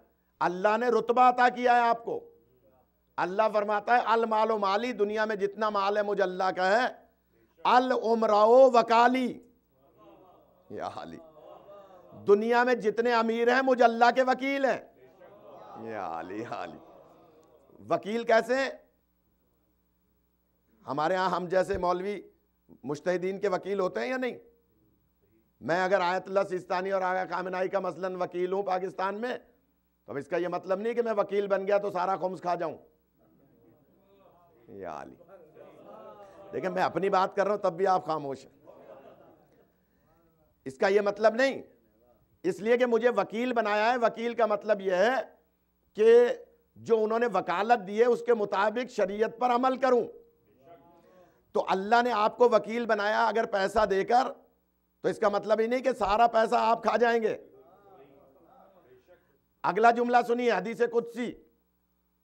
اللہ نے رتبہ عطا کیا ہے آپ کو. اللہ فرماتا ہے المال و مالی، دنیا میں جتنا مال ہے مجھ اللہ کا ہے، العمراء وکالی، یا علی، دنیا میں جتنے امیر ہیں مجھ اللہ کے وکیل ہیں، یا علی، یا علی۔ وکیل کیسے ہیں؟ ہمارے ہاں ہم جیسے مولوی مجتہدین کے وکیل ہوتے ہیں یا نہیں؟ میں اگر آیت اللہ سیستانی اور آغا خامنائی کا مثلاً وکیل ہوں پاکستان میں، تو اب اس کا یہ مطلب نہیں کہ میں وکیل بن گیا تو سارا خمس کھا جاؤں، یا علی۔ لیکن میں اپنی بات کر رہا ہوں تب بھی آپ خاموش ہیں، اس کا یہ مطلب نہیں، اس لیے کہ مجھے وکیل بنایا ہے۔ وکیل کا مطلب یہ ہے کہ جو انہوں نے وکالت دی ہے اس کے مطابق شریعت پر عمل کروں۔ تو اللہ نے آپ کو وکیل بنایا اگر پیسہ دے کر، تو اس کا مطلب ہی نہیں کہ سارا پیسہ آپ کھا جائیں گے۔ اگلا جملہ سنیے، حدیث قدسی،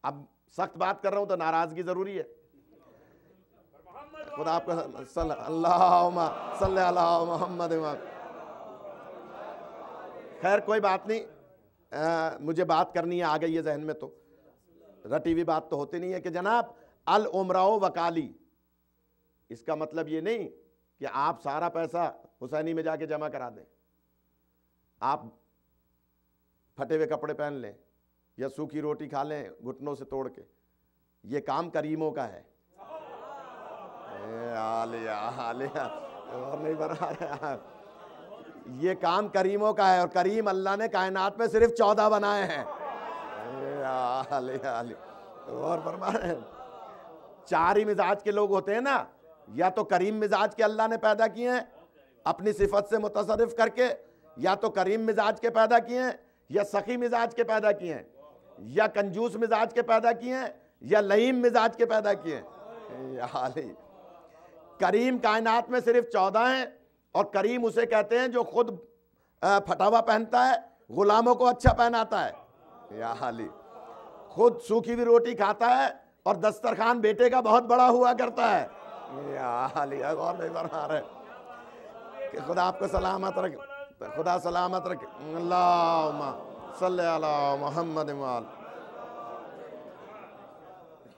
اب سخت بات کر رہا ہوں تو ناراضگی ضروری ہے۔ خدا آپ کو اللہم صلی اللہ محمد۔ خیر کوئی بات نہیں، مجھے بات کرنی ہے، آ گئی ہے ذہن میں، تو رٹی ہوئی بات تو ہوتی نہیں ہے کہ جناب العمراء وکالی، اس کا مطلب یہ نہیں کہ آپ سارا پیسہ حسینی میں جا کے جمع کرا دیں، آپ پھٹے ہوئے کپڑے پہن لیں یا سوکھی روٹی کھا لیں گھٹنوں سے توڑ کے، یہ کام کریموں کا ہے۔ اور نہیں بنا رہا، یہ کام کریموں کا ہے، اور کریم اللہ نے کائنات میں صرف 14 بنائے ہیں۔ اور فرما رہے ہیں 4 ہی مزاج کے لوگ ہوتے ہیں نا، یا تو کریم مزاج کے اللہ نے پیدا کیے ہیں اپنی صفت سے متصرف کر کے، یا تو کریم مزاج کے پیدا کیے ہیں، یا سخی مزاج کے پیدا کیے ہیں، یا کنجوس مزاج کے پیدا کیے ہیں، یا لئیم مزاج کے پیدا کیے ہیں۔ کریم کائنات میں صرف 14 ہیں، اور کریم اسے کہتے ہیں جو خود پھٹا ہوا پہنتا ہے، غلاموں کو اچھا پہناتا ہے، یا علی، خود سوکھی ہوئی روٹی کھاتا ہے اور دسترخوان بیٹے کا بہت بڑا ہوا کرتا ہے، یا علی۔ اور نہیں فرما رہے کہ خدا آپ کو سلامت رکھے، خدا سلامت رکھے۔ اللہم صلی علی محمد وآل۔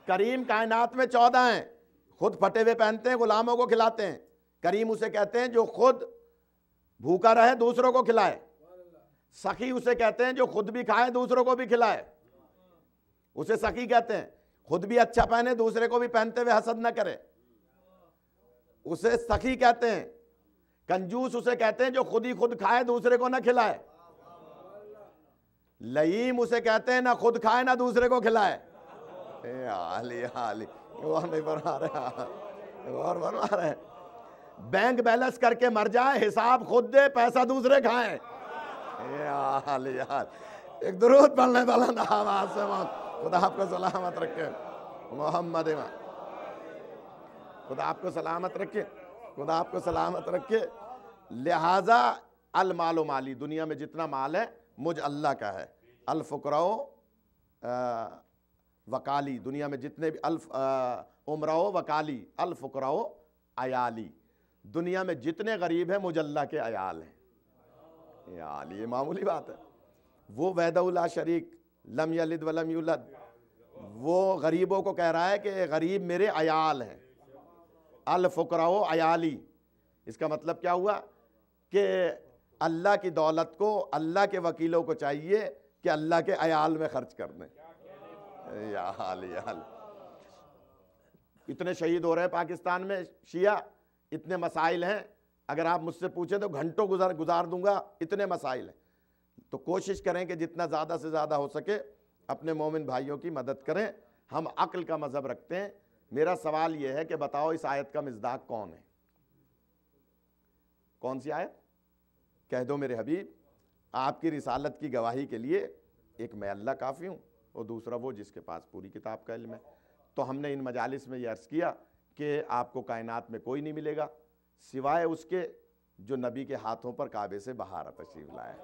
کریم کائنات میں 14 ہیں، خود پھٹے ہوئے پہنتے ہیں، غلاموں کو کھلاتے ہیں۔ کریم اسے کہتے ہیں جو خود بھوکا رہے دوسروں کو کھلائے۔ سخی اسے کہتے ہیں جو خود بھی کھائے دوسروں کو بھی کھلائے، اسے سخی کہتے ہیں۔ خود بھی اچھا پہنے دوسرے کو بھی پہنتے ہوئے حسد نہ کرے، اسے سخی کہتے ہیں۔ کنجوس اسے کہتے ہیں جو خود ہی خود کھائے دوسرے کو نہ کھلائے۔ لئیم اسے کہتے ہیں نہ خود کھائے نہ دوسرے کو کھلائے۔ علی علی، اور نہیں فرما رہے، اور فرما رہے، بینک بیلنس کر کے مر جائے، حساب خود دے، پیسہ دوسرے کھائیں۔ علی علی، ایک درود پڑھنے بلند آواز سے، خدا آپ کو سلامت رکھے، محمد امام، خدا آپ کو سلامت رکھے، خدا آپ کو سلامت رکھے۔ لہٰذا المال و مالی، دنیا میں جتنا مال ہے مجھ اللہ کا ہے۔ الفقراء وکالی، دنیا میں جتنے بھی عمراء وکالی، الفقراء عیالی، دنیا میں جتنے غریب ہیں مجھ اللہ کے عیال ہیں۔ یا علی، یہ معمولی بات ہے۔ وہ وحدہ لا شریک، لم یلد ولم یولد، وہ غریبوں کو کہہ رہا ہے کہ غریب میرے عیال ہیں۔ الفقراء عیالی، اس کا مطلب کیا ہوا کہ اللہ کی دولت کو اللہ کے وکیلوں کو چاہیے کہ اللہ کے عیال میں خرچ کر دیں۔ یا علی، یا علی، اتنے شہید ہو رہے ہیں پاکستان میں شیعہ، اتنے مسائل ہیں، اگر آپ مجھ سے پوچھیں تو گھنٹوں گزار دوں گا، اتنے مسائل ہیں۔ تو کوشش کریں کہ جتنا زیادہ سے زیادہ ہو سکے اپنے مومن بھائیوں کی مدد کریں۔ ہم عقل کا مذہب رکھتے ہیں۔ میرا سوال یہ ہے کہ بتاؤ اس آیت کا مصداق کون ہے؟ کون سی آیت؟ کہہ دو میرے حبیب، آپ کی رسالت کی گواہی کے لیے ایک میں اللہ کافی ہوں، اور دوسرا وہ جس کے پاس پوری کتاب کا علم ہے۔ تو ہم نے ان مجالس میں یہ عرض کیا کہ آپ کو کائنات میں کوئی نہیں ملے گا سوائے اس کے جو نبی کے ہاتھوں پر کعبے سے باہر تشریف لائے۔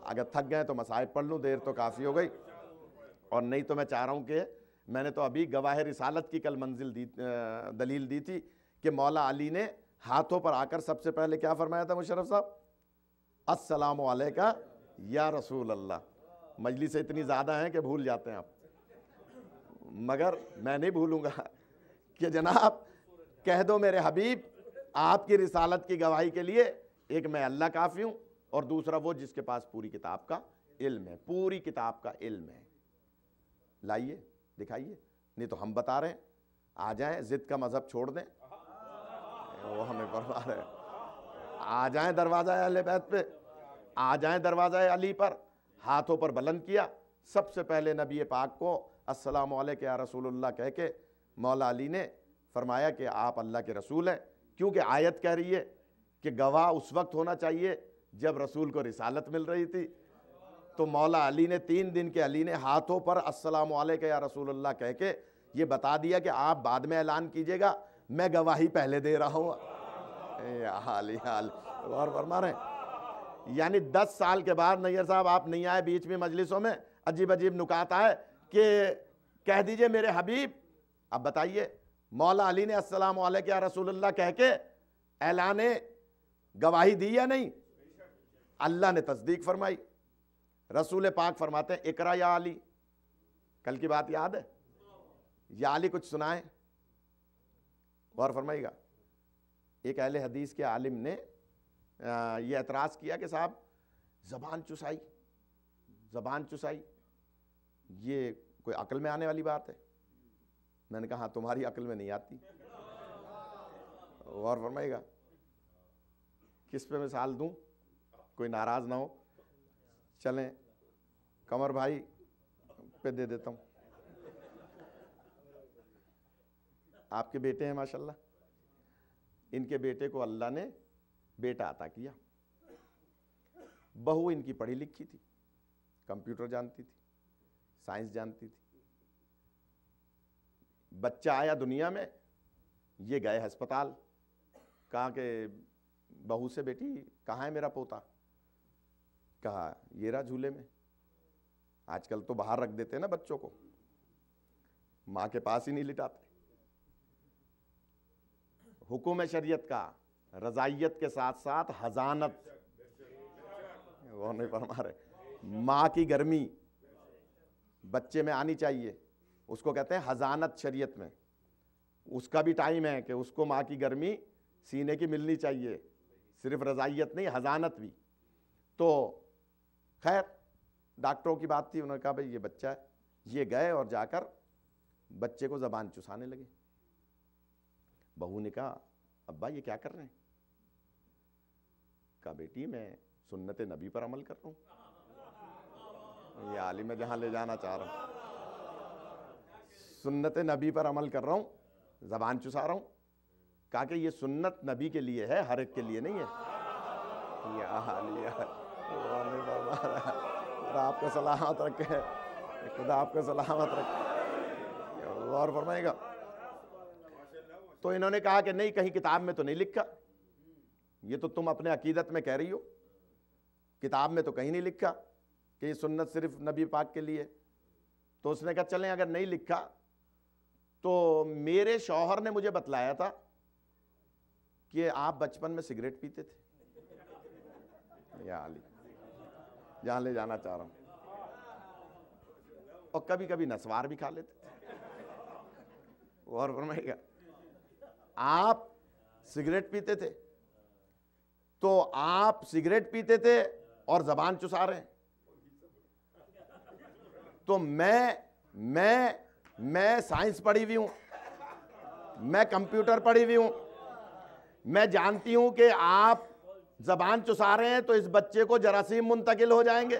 اگر تھک گئے تو مصائب پڑھ لوں، دیر تو کافی ہو گئی، اور نہیں تو میں چاہ رہا ہوں کہ میں نے تو ابھی گواہ رسالت کی کل دلیل دی تھی کہ مولا علی نے ہاتھوں پر آ کر سب سے پہلے کیا فرمایا تھا مشرف صاحب؟ السلام علیکہ یا رسول اللہ۔ مجلس اتنی زیادہ ہیں کہ بھول جاتے ہیں آپ۔ مگر میں نہیں بھولوں گا کہ جناب کہہ دو میرے حبیب آپ کی رسالت کی گواہی کے لیے ایک میں اللہ کافی ہوں، اور دوسرا وہ جس کے پاس پوری کتاب کا علم ہے، پوری کتاب کا علم ہے۔ لائیے دکھائیے، نہیں تو ہم بتا رہے ہیں، آ جائیں ضد کا مذہب چھوڑ دیں، وہ ہمیں فرما رہے ہیں، آ جائیں دروازہ اہل بیت پہ، آ جائیں دروازہ علی پر، ہاتھوں پر بلند کیا، سب سے پہلے نبی پاک کو السلام علیکم یا رسول اللہ کہہ کے مولا علی نے فرمایا کہ آپ اللہ کے رسول ہیں، کیونکہ آیت کہہ رہی ہے کہ گواہ اس وقت ہونا چاہیے جب رسول کو رسالت مل رہی تھی۔ تو مولا علی نے 3 دن کے علی نے ہاتھوں پر السلام علیکم یا رسول اللہ کہہ کے یہ بتا دیا کہ آپ بعد میں اعلان کیجئے گا، میں گواہی پہلے دے رہا ہوں۔ یا حال اور فرما رہے ہیں، یعنی 10 سال کے بعد نیئر صاحب آپ نہیں آئے بیچ میں مجلسوں میں، عجیب عجیب نکات آئے کہ کہہ دیجئے میرے حبیب۔ اب بتائیے مولا علی نے السلام علیکم یا رسول اللہ کہہ کے اعلان گواہی دی یا نہیں؟ اللہ نے تصدیق فرمائی۔ رسول پاک فرماتے ہیں اقرا یا علی، کل کی بات یاد ہے؟ یا علی کچھ سنائیں، غور فرمائیے گا۔ ایک اہل حدیث کے عالم نے یہ اعتراض کیا کہ صاحب زبان چسائی یہ کوئی عقل میں آنے والی بات ہے؟ میں نے کہا ہاں تمہاری عقل میں نہیں آتی۔ غور فرمائیے گا، کس پہ مثال دوں کوئی ناراض نہ ہو؟ چلیں قمر بھائی پہ دے دیتا ہوں، آپ کے بیٹے ہیں ماشاءاللہ، ان کے بیٹے کو اللہ نے بیٹا عطا کیا، بہو ان کی پڑھی لکھی تھی، کمپیوٹر جانتی تھی، سائنس جانتی تھی۔ بچہ آیا دنیا میں، یہ گئے ہسپتال، کہا کہ بہو سے بیٹی کہاں ہے میرا پوتا؟ کہا یہ رہا جھولے میں۔ آج کل تو باہر رکھ دیتے ہیں نا بچوں کو، ماں کے پاس ہی نہیں لٹاتے۔ حکم شریعت کا رضائیت کے ساتھ ساتھ حضانت، وہ نہیں فرما رہے، ماں کی گرمی بچے میں آنی چاہیے، اس کو کہتے ہیں حضانت شریعت میں۔ اس کا بھی ٹائم ہے کہ اس کو ماں کی گرمی سینے کی ملنی چاہیے، صرف رضائیت نہیں حضانت بھی۔ تو خیر ڈاکٹروں کی بات تھی، انہوں نے کہا بھئی یہ بچہ ہے، یہ گئے اور جا کر بچے کو زبان چسانے لگے۔ بہو نے کہا ابا یہ کیا کر رہے ہیں؟ کہا بیٹی میں سنت نبی پر عمل کر رہا ہوں، یہ عالم میں جہاں لے جانا چاہ رہا ہوں، سنت نبی پر عمل کر رہا ہوں، زبان چسا رہا ہوں۔ کہا کہ یہ سنت نبی کے لیے ہے، ہر ایک کے لیے نہیں ہے۔ یا خدا آپ کو سلامت رکھے، خدا آپ کو سلامت رکھے، غور فرمائے گا۔ تو انہوں نے کہا کہ نہیں، کہیں کتاب میں تو نہیں لکھا، یہ تو تم اپنے عقیدت میں کہہ رہی ہو، کتاب میں تو کہیں نہیں لکھا کہ یہ سنت صرف نبی پاک کے لیے۔ تو اس نے کہا چلیں اگر نہیں لکھا تو میرے شوہر نے مجھے بتلایا تھا کہ آپ بچپن میں سگریٹ پیتے تھے۔ یا علی جہاں لے جانا چاہ رہا ہوں، اور کبھی کبھی نسوار بھی کھا لیتے تھے۔ غور فرمائے گا، آپ سگریٹ پیتے تھے، تو آپ سگریٹ پیتے تھے اور زبان چسا رہے ہیں۔ تو میں سائنس پڑھی ہوئی ہوں، میں کمپیوٹر پڑھی ہوئی ہوں، میں جانتی ہوں کہ آپ زبان چسا رہے ہیں تو اس بچے کو جراثیم منتقل ہو جائیں گے۔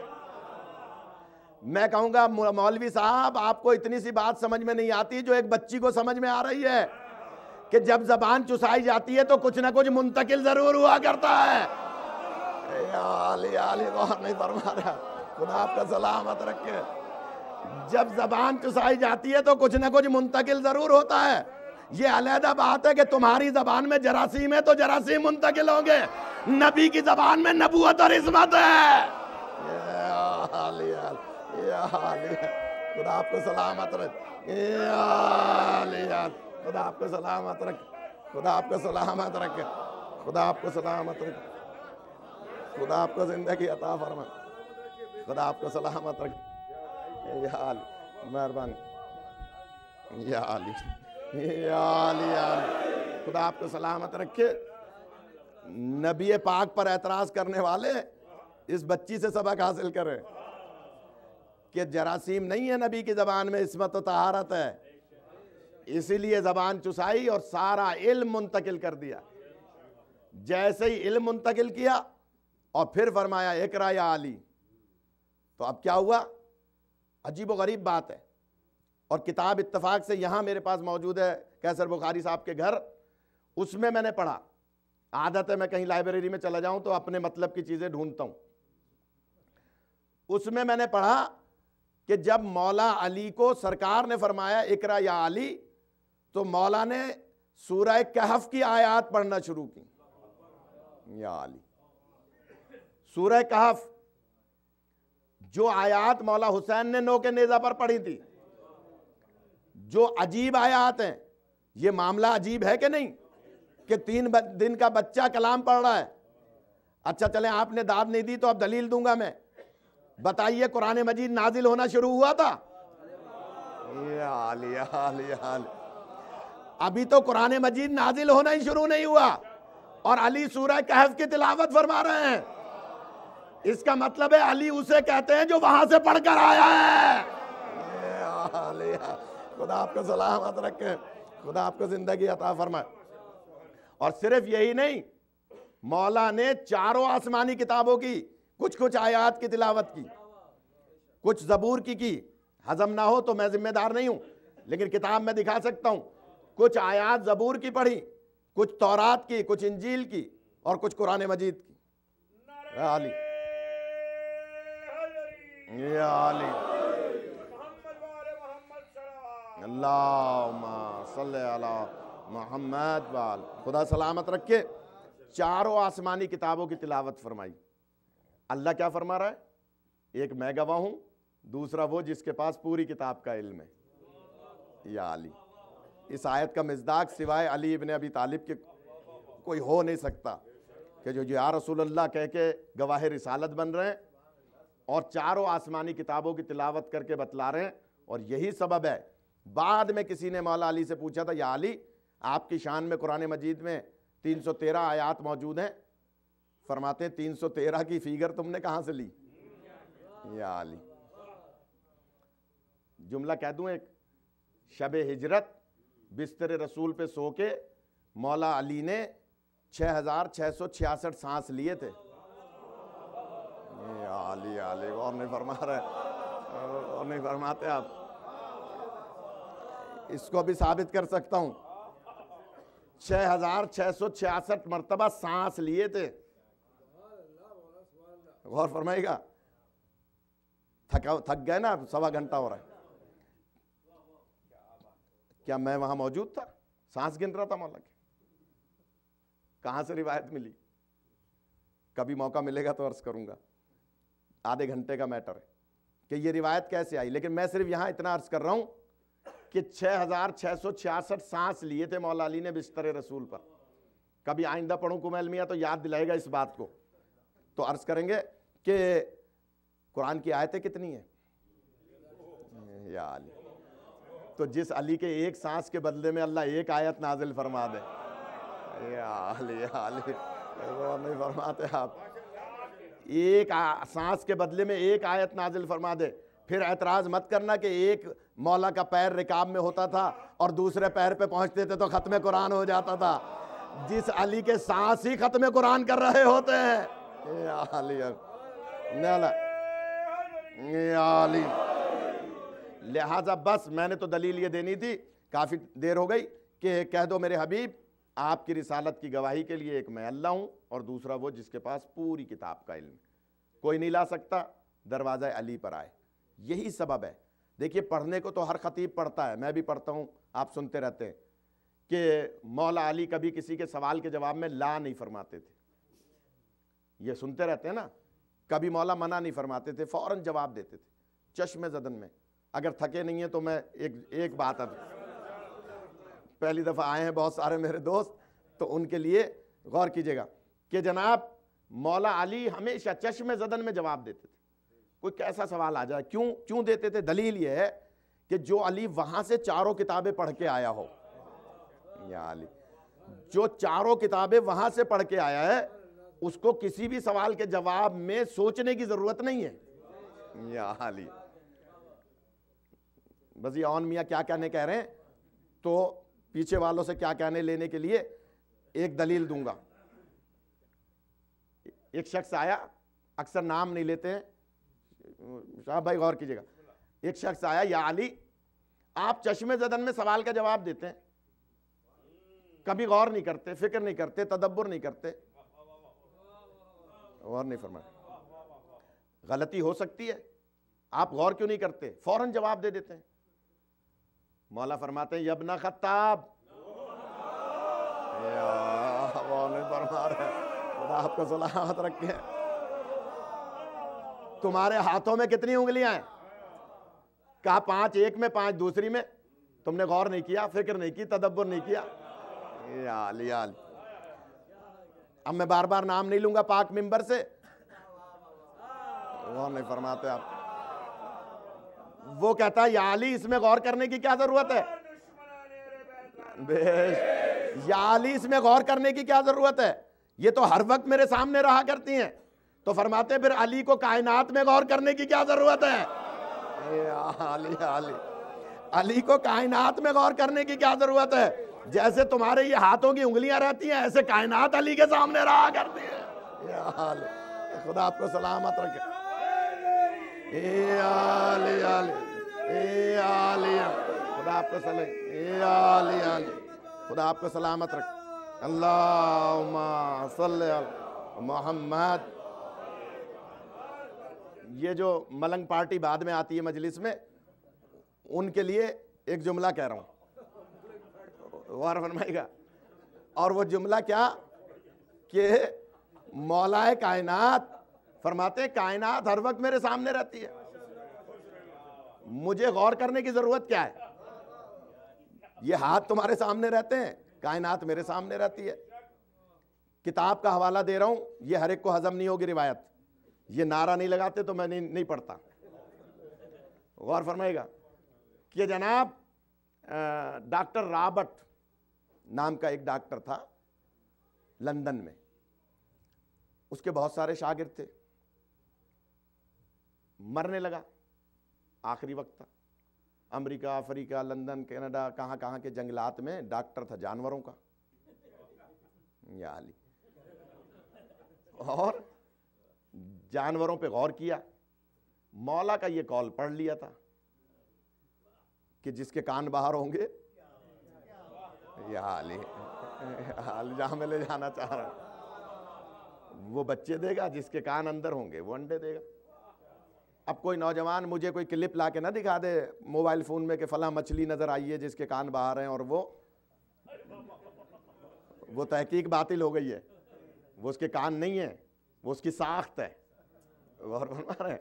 میں کہوں گا مولوی صاحب آپ کو اتنی سی بات سمجھ میں نہیں آتی جو ایک بچی کو سمجھ میں آ رہی ہے، کہ جب زبان چسائی جاتی ہے تو کچھ نہ کچھ منتقل ضرور ہوا کرتا ہے۔ نہیں فرما رہا، خدا آپ کا سلامت رکھے۔ جب زبان چسائی جاتی ہے تو کچھ نہ کچھ منتقل ضرور ہوتا ہے۔ یہ علیحدہ بات ہے کہ تمہاری زبان میں جراثیم ہے تو جراثیم منتقل ہوں گے، نبی کی زبان میں نبوت اور عصمت ہے۔ خدا آپ کو سلامت رکھے، خدا آپ کو سلامت رکھے، خدا آپ کو سلامت رکھے، خدا آپ کو سلامت رکھے، خدا آپ کو زندگی عطا فرمائے، خدا آپ کو سلامت رکھے۔ مہربانی۔ یا علی یا علی یا علی، خدا آپ کو سلامت رکھے۔ نبی پاک پر اعتراض کرنے والے اس بچی سے سبق حاصل کریں کہ جراثیم نہیں ہے نبی کی زبان میں، عصمت و طہارت ہے، اسی لیے زبان چسائی اور سارا علم منتقل کر دیا۔ جیسے ہی علم منتقل کیا اور پھر فرمایا اقرا یا علی، تو اب کیا ہوا؟ عجیب و غریب بات ہے۔ اور کتاب اتفاق سے یہاں میرے پاس موجود ہے، قیصر بخاری صاحب کے گھر، اس میں میں نے پڑھا۔ عادت ہے میں کہیں لائبریری میں چلا جاؤں تو اپنے مطلب کی چیزیں ڈھونڈتا ہوں۔ اس میں نے پڑھا کہ جب مولا علی کو سرکار نے فرمایا اقرا یا علی، تو مولا نے سورہ کہف کی آیات پڑھنا شروع کی۔ یا علی، سورہ کہف، جو آیات مولا حسین نے نو کے نیزہ پر پڑھی تھی، جو عجیب آیات ہیں۔ یہ معاملہ عجیب ہے کہ نہیں کہ 3 دن کا بچہ کلام پڑھ رہا ہے؟ اچھا چلیں، آپ نے داد نہیں دی تو اب دلیل دوں گا میں۔ بتائیے قرآن مجید نازل ہونا شروع ہوا تھا؟ یا علی یا علی یا علی، ابھی تو قرآن مجید نازل ہونا ہی شروع نہیں ہوا اور علی سورہ کہف کی تلاوت فرما رہے ہیں۔ اس کا مطلب ہے علی اسے کہتے ہیں جو وہاں سے پڑھ کر آیا ہے۔ یا علی، خدا آپ کو سلامت رکھے، خدا آپ کو زندگی عطا فرمائے۔ اور صرف یہی نہیں، مولا نے 4 آسمانی کتابوں کی کچھ آیات کی تلاوت کی، کچھ زبور کی۔ ہضم نہ ہو تو میں ذمہ دار نہیں ہوں، لیکن کتاب میں دکھا سکتا ہوں۔ کچھ آیات زبور کی پڑھی، کچھ تورات کی، کچھ انجیل کی، اور کچھ قرآن مجید کی۔ یا علی یا علی، اللہم صلی علی محمد وآل، خدا سلامت رکھے۔ 4 آسمانی کتابوں کی تلاوت فرمائی۔ اللہ کیا فرما رہا ہے؟ ایک میں گواہ ہوں، دوسرا وہ جس کے پاس پوری کتاب کا علم ہے۔ یا علی، اس آیت کا مصداق سوائے علی ابن ابی طالب کے کوئی ہو نہیں سکتا کہ جو یا رسول اللہ کہہ کے گواہ رسالت بن رہے ہیں اور 4 آسمانی کتابوں کی تلاوت کر کے بتلا رہے ہیں۔ اور یہی سبب ہے، بعد میں کسی نے مولا علی سے پوچھا تھا، یا علی آپ کی شان میں قرآن مجید میں 313 آیات موجود ہیں، فرماتے ہیں 313 کی فیگر تم نے کہاں سے لی؟ یا علی، جملہ کہہ دوں ایک، شب ہجرت بستر رسول پہ سو کے مولا علی نے 6666 سانس لیے تھے۔ یا علی علی، اور نہیں فرما رہے، اور نہیں فرماتے آپ؟ اس کو بھی ثابت کر سکتا ہوں، 6666 مرتبہ سانس لیے تھے۔ غور فرمائے گا، تھک گئے نا، 1.25 گھنٹہ ہو رہا ہے۔ کیا میں وہاں موجود تھا؟ سانس گن رہا تھا مولا کی۔ کہاں سے روایت ملی؟ کبھی موقع ملے گا تو عرض کروں گا، آدھے گھنٹے کا میٹر ہے کہ یہ روایت کیسے آئی۔ لیکن میں صرف یہاں اتنا عرض کر رہا ہوں کہ 6666 سانس لیے تھے مولا علی نے بستر رسول پر۔ کبھی آئندہ پڑھوں کم علمیہ تو یاد دلائے گا اس بات کو۔ تو عرض کریں گے کہ قرآن کی آیتیں کتنی ہیں؟ یا علی، تو جس علی کے ایک سانس کے بدلے میں اللہ ایک آیت نازل فرما دے۔ یا علی یا علی، وہ نہیں فرماتے آپ؟ ایک سانس کے بدلے میں ایک آیت نازل فرما دے، پھر اعتراض مت کرنا کہ ایک مولا کا پیر رکاب میں ہوتا تھا اور دوسرے پیر پہ پہنچتے تھے تو ختم قرآن ہو جاتا تھا۔ جس علی کے سانس ہی ختم قرآن کر رہے ہوتے ہیں۔ یا علی یا علی، لہٰذا بس میں نے تو دلیل یہ دینی تھی، کافی دیر ہو گئی، کہ کہہ دو میرے حبیب آپ کی رسالت کی گواہی کے لیے ایک میں اللہ ہوں اور دوسرا وہ جس کے پاس پوری کتاب کا علم ہے، کوئی نہیں لا سکتا، دروازہ علی پر آئے۔ یہی سبب ہے۔ دیکھیے پڑھنے کو تو ہر خطیب پڑھتا ہے، میں بھی پڑھتا ہوں، آپ سنتے رہتے ہیں کہ مولا علی کبھی کسی کے سوال کے جواب میں لا نہیں فرماتے تھے، یہ سنتے رہتے ہیں نا۔ کبھی مولا منع نہیں فرماتے تھے، فوراً جواب دیتے تھے چشم زدن میں۔ اگر تھکے نہیں ہیں تو میں ایک بات ہے، پہلی دفعہ آئے ہیں بہت سارے میرے دوست، تو ان کے لیے غور کیجئے گا کہ جناب مولا علی ہمیشہ چشم زدن میں جواب دیتے تھے۔ کوئی کیسا سوال آ جائے، کیوں دیتے تھے؟ دلیل یہ ہے کہ جو علی وہاں سے چاروں کتابیں پڑھ کے آیا ہو. یا علی, جو چاروں کتابیں وہاں سے پڑھ کے آیا ہے اس کو کسی بھی سوال کے جواب میں سوچنے کی ضرورت نہیں ہے. یا علی. بس یہ اون میاں کیا کہنے کہہ رہے ہیں, تو پیچھے والوں سے کیا کہنے لینے کے لیے ایک دلیل دوں گا. ایک شخص آیا, اکثر نام نہیں لیتے ہیں, شاہ بھائی غور کیجئے گا. ایک شخص آیا, یا علی آپ چشمے زدن میں سوال کا جواب دیتے ہیں, کبھی غور نہیں کرتے, فکر نہیں کرتے, تدبر نہیں کرتے. غور نہیں فرمایا. غلطی ہو سکتی ہے, آپ غور کیوں نہیں کرتے, فوراً جواب دے دیتے ہیں. مولا فرماتے ہیں یبن خطاب, غور نہیں فرما رہے, خدا آپ کو سلامت رکھے. تمہارے ہاتھوں میں کتنی انگلیاں ہیں؟ کہا 5 ایک میں 5 دوسری میں. تم نے غور نہیں کیا, فکر نہیں کی, تدبر نہیں کیا. یا علی, یا علی. اب میں بار بار نام نہیں لوں گا پاک منبر سے, غور نہیں فرماتے آپ. وہ کہتا ہے یا علی اس میں غور کرنے کی کیا ضرورت ہے؟ یا علی اس میں غور کرنے کی کیا ضرورت ہے, یہ تو ہر وقت میرے سامنے رہا کرتی ہیں. تو فرماتے ہیں پھر علی کو کائنات میں غور کرنے کی کیا ضرورت ہے؟ علی, علی, علی کو کائنات میں غور کرنے کی کیا ضرورت ہے؟ جیسے تمہارے یہ ہاتھوں کی انگلیاں رہتی ہیں ایسے کائنات علی کے سامنے رہا کرتی ہے. یا علی, خدا آپ کو سلامت رکھے. اے علی, علی, اے علی, خدا آپ کو سلامت, اے علی, علی, خدا آپ کو سلامت رکھے. اللہم صلی علی محمد. یہ جو ملنگ پارٹی بعد میں آتی ہے مجلس میں, ان کے لیے ایک جملہ کہہ رہا ہوں, غور فرمائے گا. اور وہ جملہ کیا کہ مولا کائنات فرماتے ہیں کائنات ہر وقت میرے سامنے رہتی ہے, مجھے غور کرنے کی ضرورت کیا ہے؟ یہ ہاتھ تمہارے سامنے رہتے ہیں, کائنات میرے سامنے رہتی ہے. کتاب کا حوالہ دے رہا ہوں, یہ ہر ایک کو ہضم نہیں ہوگی روایت, یہ نعرہ نہیں لگاتے تو میں نہیں پڑھتا. غور فرمائے گا کہ جناب ڈاکٹر رابرٹ نام کا ایک ڈاکٹر تھا لندن میں, اس کے بہت سارے شاگرد تھے. مرنے لگا, آخری وقت تھا. امریکہ, افریقہ, لندن, کینیڈا, کہاں کہاں کے جنگلات میں ڈاکٹر تھا جانوروں کا. یا علی. اور جانوروں پہ غور کیا, مولا کا یہ قول پڑھ لیا تھا کہ جس کے کان باہر ہوں گے, یا علی, جہاں میں لے جانا چاہ رہا ہوں, وہ بچے دے گا, جس کے کان اندر ہوں گے وہ انڈے دے گا. اب کوئی نوجوان مجھے کوئی کلپ لا کے نہ دکھا دے موبائل فون میں کہ فلاں مچھلی نظر آئی ہے جس کے کان باہر ہیں, اور وہ تحقیق باطل ہو گئی ہے. وہ اس کے کان نہیں ہیں, وہ اس کی ساخت ہے. غور فرما رہے ہیں,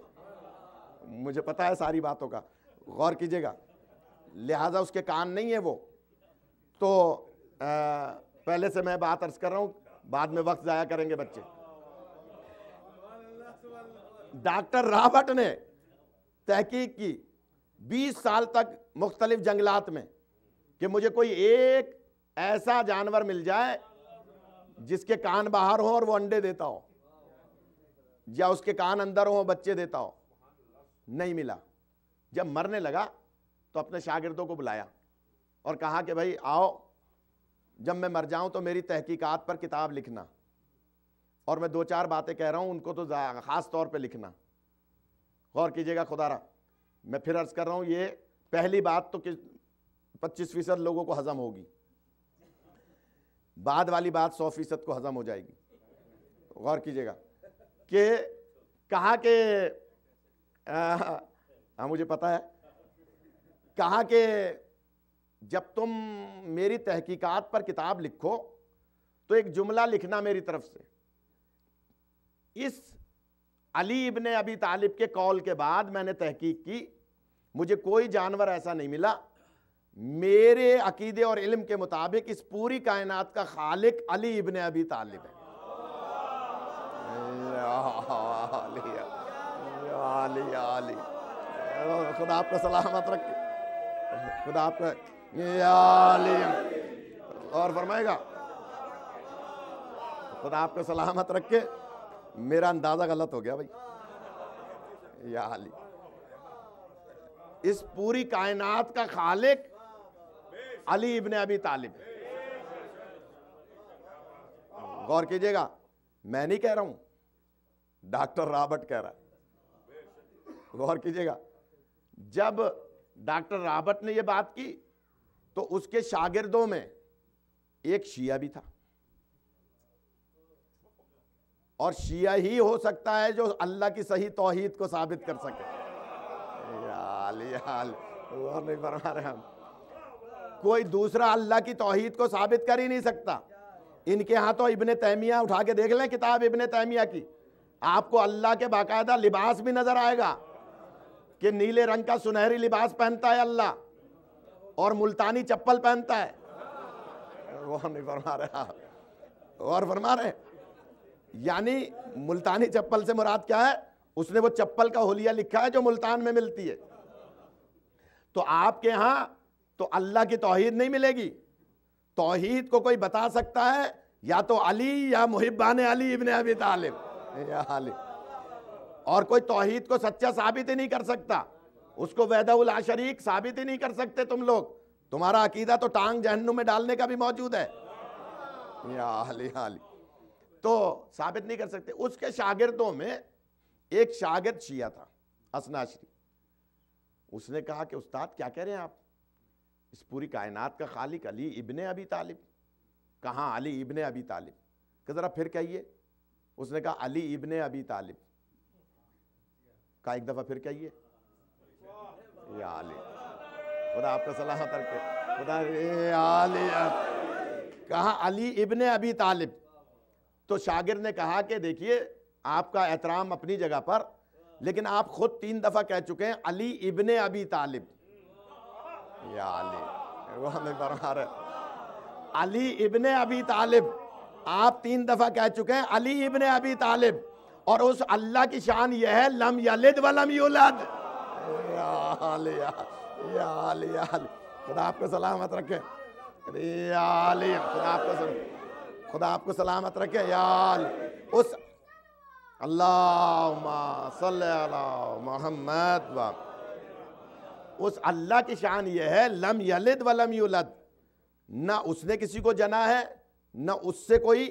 مجھے پتا ہے ساری باتوں کا, غور کیجئے گا. لہٰذا اس کے کان نہیں ہے وہ. تو پہلے سے میں بات عرض کر رہا ہوں, بعد میں وقت ضائع کریں گے بچے. ڈاکٹر رابرٹ نے تحقیق کی 20 سال تک مختلف جنگلات میں کہ مجھے کوئی ایک ایسا جانور مل جائے جس کے کان باہر ہوں اور وہ انڈے دیتا ہو, یا اس کے کان اندر ہوں بچے دیتا ہو. نہیں ملا. جب مرنے لگا تو اپنے شاگردوں کو بلایا اور کہا کہ بھائی آؤ, جب میں مر جاؤں تو میری تحقیقات پر کتاب لکھنا, اور میں 2-4 باتیں کہہ رہا ہوں ان کو تو خاص طور پہ لکھنا. غور کیجئے گا خدا را, میں پھر عرض کر رہا ہوں, یہ پہلی بات تو 25% لوگوں کو ہضم ہوگی, بعد والی بات 100% کو ہضم ہو جائے گی. غور کیجئے گا کہ کہا کہ ہاں مجھے پتا ہے, کہا کہ جب تم میری تحقیقات پر کتاب لکھو تو ایک جملہ لکھنا میری طرف سے. اس علی ابن ابی طالب کے قول کے بعد میں نے تحقیق کی, مجھے کوئی جانور ایسا نہیں ملا, میرے عقیدے اور علم کے مطابق اس پوری کائنات کا خالق علی ابن ابی طالب ہے. علی, خدا آپ کو سلامت رکھے. خدا آپ کا یا علی، اور فرمائے گا خدا آپ کو سلامت رکھے. میرا اندازہ غلط ہو گیا بھائی. یا علی، اس پوری کائنات کا خالق علی ابن ابی طالب. غور کیجئے گا، میں نہیں کہہ رہا ہوں، ڈاکٹر رابرٹ کہہ رہا ہے. غور کیجئے گا، جب ڈاکٹر رابرٹ نے یہ بات کی تو اس کے شاگردوں میں ایک شیعہ بھی تھا، اور شیعہ ہی ہو سکتا ہے جو اللہ کی صحیح توحید کو ثابت کر سکے. یا علی، اور نہیں فرما رہے ہم، کوئی دوسرا اللہ کی توحید کو ثابت کر ہی نہیں سکتا. ان کے ہاں تو ابن تیمیہ اٹھا کے دیکھ لیں کتاب ابن تیمیہ کی، آپ کو اللہ کے باقاعدہ لباس بھی نظر آئے گا کہ نیلے رنگ کا سنہری لباس پہنتا ہے اللہ، اور ملتانی چپل پہنتا ہے. وہ نہیں فرما رہے، اور فرما رہے یعنی ملتانی چپل سے مراد کیا ہے؟ اس نے وہ چپل کا حلیہ لکھا ہے جو ملتان میں ملتی ہے. تو آپ کے ہاں تو اللہ کی توحید نہیں ملے گی. توحید کو کوئی بتا سکتا ہے یا تو علی یا محبان علی ابن ابی طالب. یا علی، اور کوئی توحید کو سچا ثابت ہی نہیں کر سکتا، اس کو وحدہ لا شریک ثابت ہی نہیں کر سکتے تم لوگ. تمہارا عقیدہ تو ٹانگ جہنم میں ڈالنے کا بھی موجود ہے. یا علی، تو ثابت نہیں کر سکتے. اس کے شاگردوں میں ایک شاگرد شیعہ تھا، اثناشری. اس نے کہا کہ استاد کیا کہہ رہے ہیں آپ؟ اس پوری کائنات کا خالق علی ابن ابی طالب. کہاں علی ابن ابی طالب؟ کہ ذرا پھر کہیے. اس نے کہا علی ابن ابی طالب. کہا ایک دفعہ پھر کہیے. یا علی، خدا آپ کا سلامت رکھے. خدا علی، کہا علی ابن ابی طالب. تو شاگرد نے کہا کہ دیکھیے آپ کا احترام اپنی جگہ پر، لیکن آپ خود 3 دفعہ کہہ چکے ہیں علی ابن ابی طالب. یا علی، وہ ہمیں فرما رہے علی ابن ابی طالب. آپ 3 دفعہ کہہ چکے ہیں علی ابن ابی طالب، اور اس اللہ کی شان یہ ہے لم یلد ولم یولد. یا علی، یا علی، خدا آپ کو سلامت رکھے. یا علی، خدا آپ کو سلامت رکھے. یا علی، اس اللہم صلی علی محمد و اس اللہ کی شان یہ ہے لم یلد ولم یولد. نہ اس نے کسی کو جنا ہے، نہ اس سے کوئی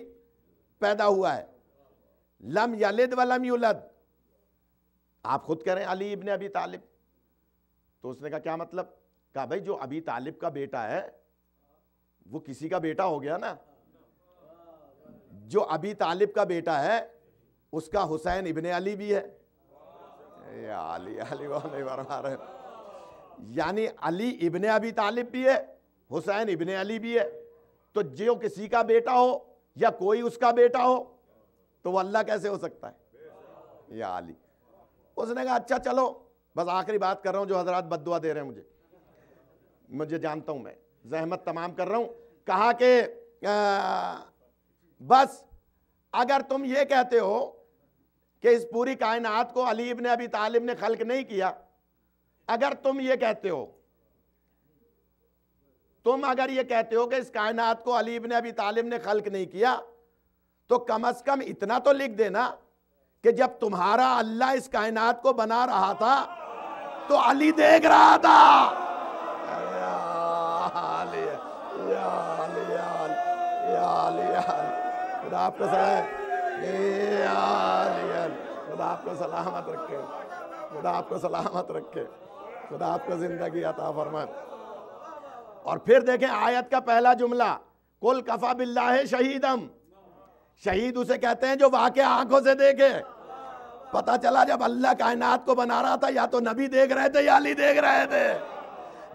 پیدا ہوا ہے. لم یلد ولم یولد. آپ خود کہہ رہے ہیں علی ابن ابی طالب. تو اس نے کہا کیا مطلب؟ کہا بھائی جو ابی طالب کا بیٹا ہے وہ کسی کا بیٹا ہو گیا نا. جو ابی طالب کا بیٹا ہے اس کا حسین ابن علی بھی ہے. یا علی، وہ نہیں فرما رہے. یعنی علی ابن ابی طالب بھی ہے، حسین ابن علی بھی ہے. تو جو کسی کا بیٹا ہو یا کوئی اس کا بیٹا ہو تو وہ اللہ کیسے ہو سکتا ہے؟ یا علی. اس نے کہا اچھا چلو بس آخری بات کر رہا ہوں، جو حضرات بد دعا دے رہے ہیں مجھے جانتا ہوں، میں زحمت تمام کر رہا ہوں. کہا کہ بس اگر تم یہ کہتے ہو کہ اس پوری کائنات کو علی ابن ابی طالب نے خلق نہیں کیا، اگر تم یہ کہتے ہو، اگر یہ کہتے ہو کہ اس کائنات کو علی ابن ابی طالب نے خلق نہیں کیا، تو کم از کم اتنا تو لکھ دینا کہ جب تمہارا اللہ اس کائنات کو بنا رہا تھا تو علی دیکھ رہا تھا. خدا آپ کو خدا آپ کو سلامت رکھے. خدا آپ کو سلامت رکھے. خدا آپ کو زندگی عطا فرمائے. اور پھر دیکھیں آیت کا پہلا جملہ، قل کفی باللہ شہیدم. شہید اسے کہتے ہیں جو واقع آنکھوں سے دیکھے. پتہ چلا جب اللہ کائنات کو بنا رہا تھا یا تو نبی دیکھ رہے تھے یا علی دیکھ رہے تھے.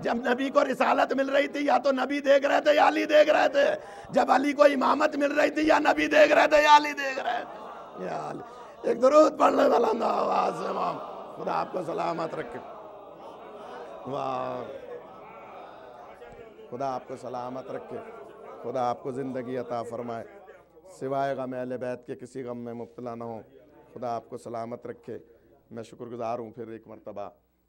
جب نبی کو رسالت مل رہی تھی یا تو نبی دیکھ رہے تھے یا علی دیکھ رہے تھے. جب علی کو امامت مل رہی تھی یا نبی دیکھ رہے تھے یا علی دیکھ رہے تھے. یا علی. ایک درود پڑھنے والا آواز سے امام. خدا آپ کو سلامت رکھے. خدا آپ کو سلامت رکھے. خدا آپ کو زندگی عطا فرمائے. سوائے غم اہل بیت کے کسی غم میں مبتلا نہ ہوں. خدا آپ کو سلامت رکھے. میں شکر گزار ہوں پھر ایک مرتبہ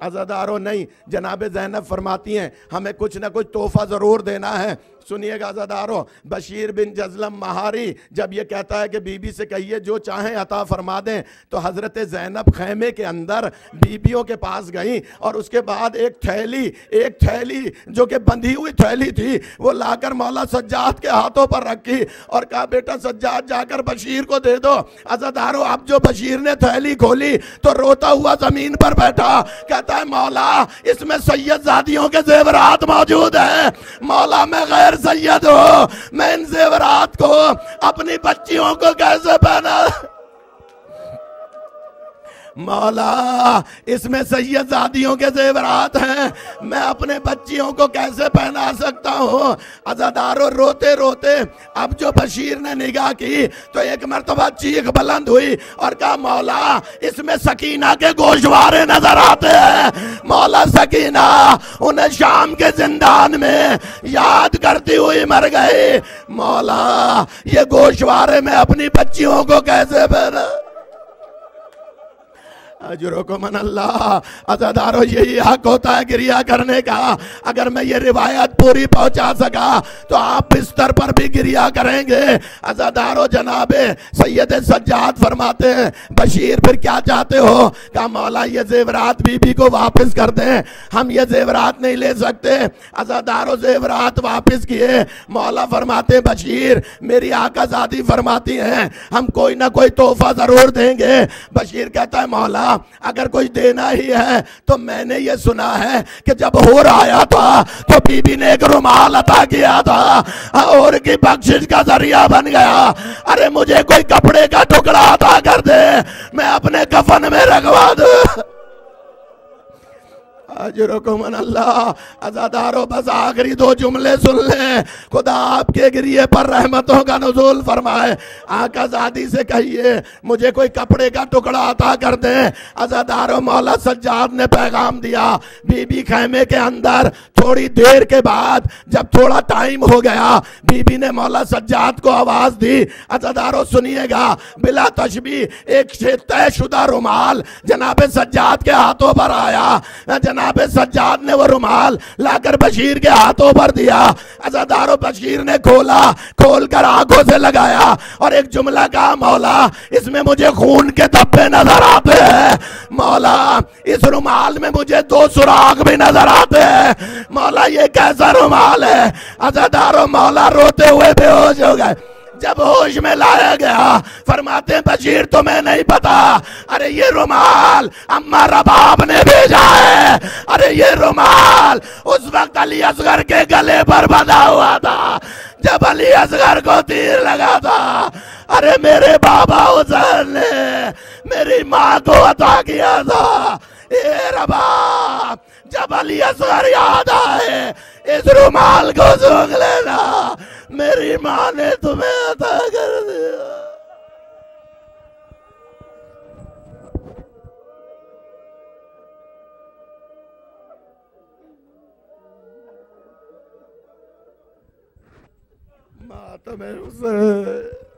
عزادارو نہیں، جناب زینب فرماتی ہیں ہمیں کچھ نہ کچھ تحفہ ضرور دینا ہے۔ سنیے گا عزادارو، بشیر بن جزلم مہاری جب یہ کہتا ہے کہ بی بی سے کہیے جو چاہیں عطا فرما دیں، تو حضرت زینب خیمے کے اندر بیبیوں کے پاس گئیں اور اس کے بعد ایک تھیلی جو کہ بندھی ہوئی تھیلی تھی وہ لا کر مولا سجاد کے ہاتھوں پر رکھی اور کہا بیٹا سجاد جا کر بشیر کو دے دو۔ عزادارو اب جو بشیر نے تھیلی کھولی تو روتا ہوا زمین پر بیٹھا، کہتا ہے مولا اس میں سید زادیوں کے زیورات موجود ہیں، مولا میں غیر سید ہو، میں ان زیورات کو اپنی بچیوں کو کیسے پہنا؟ مولا اس میں سید زادیوں کے زیورات ہیں، میں اپنے بچیوں کو کیسے پہنا سکتا ہوں؟ عزادارو روتے روتے اب جو بشیر نے نگاہ کی تو ایک مرتبہ چیخ بلند ہوئی اور کہا مولا اس میں سکینہ کے گوشوارے نظر آتے ہیں، مولا سکینہ انہیں شام کے زندان میں یاد کرتی ہوئی مر گئی، مولا یہ گوشوارے میں اپنی بچیوں کو کیسے پہنا؟ اجرکم من اللہ۔ عزادارو یہی حق ہوتا ہے گریہ کرنے کا۔ اگر میں یہ روایت پوری پہنچا سکا تو آپ بستر پر بھی گریہ کریں گے۔ عزادارو جناب سید سجاد فرماتے ہیں بشیر پھر کیا چاہتے ہو؟ کہا مولا یہ زیورات بی بی کو واپس کر دیں، ہم یہ زیورات نہیں لے سکتے۔ عزادارو زیورات واپس کیے۔ مولا فرماتے بشیر میری آقا زادی فرماتی ہیں ہم کوئی نہ کوئی تحفہ ضرور دیں گے۔ بشیر کہتا ہے مولا اگر کوئی دینا ہی ہے تو میں نے یہ سنا ہے کہ جب ہور آیا تھا تو بی بی نے ایک رومال عطا کیا تھا اور کی بخشش کا ذریعہ بن گیا، ارے مجھے کوئی کپڑے کا ٹکڑا عطا کر دے میں اپنے کفن میں رکھوا دوں۔ اجرکم من اللہ۔ عزادارو بس آخری دو جملے سن لیں، خدا آپ کے گریے پر رحمتوں کا نزول فرمائے۔ آقا زادی سے کہیے مجھے کوئی کپڑے کا ٹکڑا عطا کر دیں۔ عزادارو مولا سجاد نے پیغام دیا، بی بی خیمے کے اندر تھوڑی دیر کے بعد جب تھوڑا ٹائم ہو گیا بی بی نے مولا سجاد کو آواز دی۔ عزادارو سنیے گا بلا تشبیہ ایک طے شدہ رومال جناب سجاد کے ہاتھوں پر آیا، جناب سجاد نے وہ رومال لا کر بشیر کے ہاتھوں پر دیا۔ عزادارو بشیر نے کھول کر آنکھوں سے لگایا اور ایک جملہ کہا مولا اس میں مجھے خون کے دھبے نظر آتے ہیں، مولا اس رومال میں مجھے 2 سراخ بھی نظر آتے ہیں، مولا یہ کیسا رومال ہے؟ عزادارو مولا روتے ہوئے بے ہوش ہو گئے۔ جب ہوش میں لایا گیا فرماتے ہیں بشیر تمہیں نہیں پتا، ارے یہ رومال اما رباب نے بھیجا ہے، ارے یہ رومال اس وقت علی اصغر کے گلے پر بندھا ہوا تھا جب علی اصغر کو تیر لگا تھا، ارے میرے بابا حسین نے میری ماں کو عطا کیا تھا، اے رباب جب علی اصغر یاد آئے اس رومال کو سونگ لینا، میری ماں نے تمہیں عطا کر دیا۔ ماتم حسین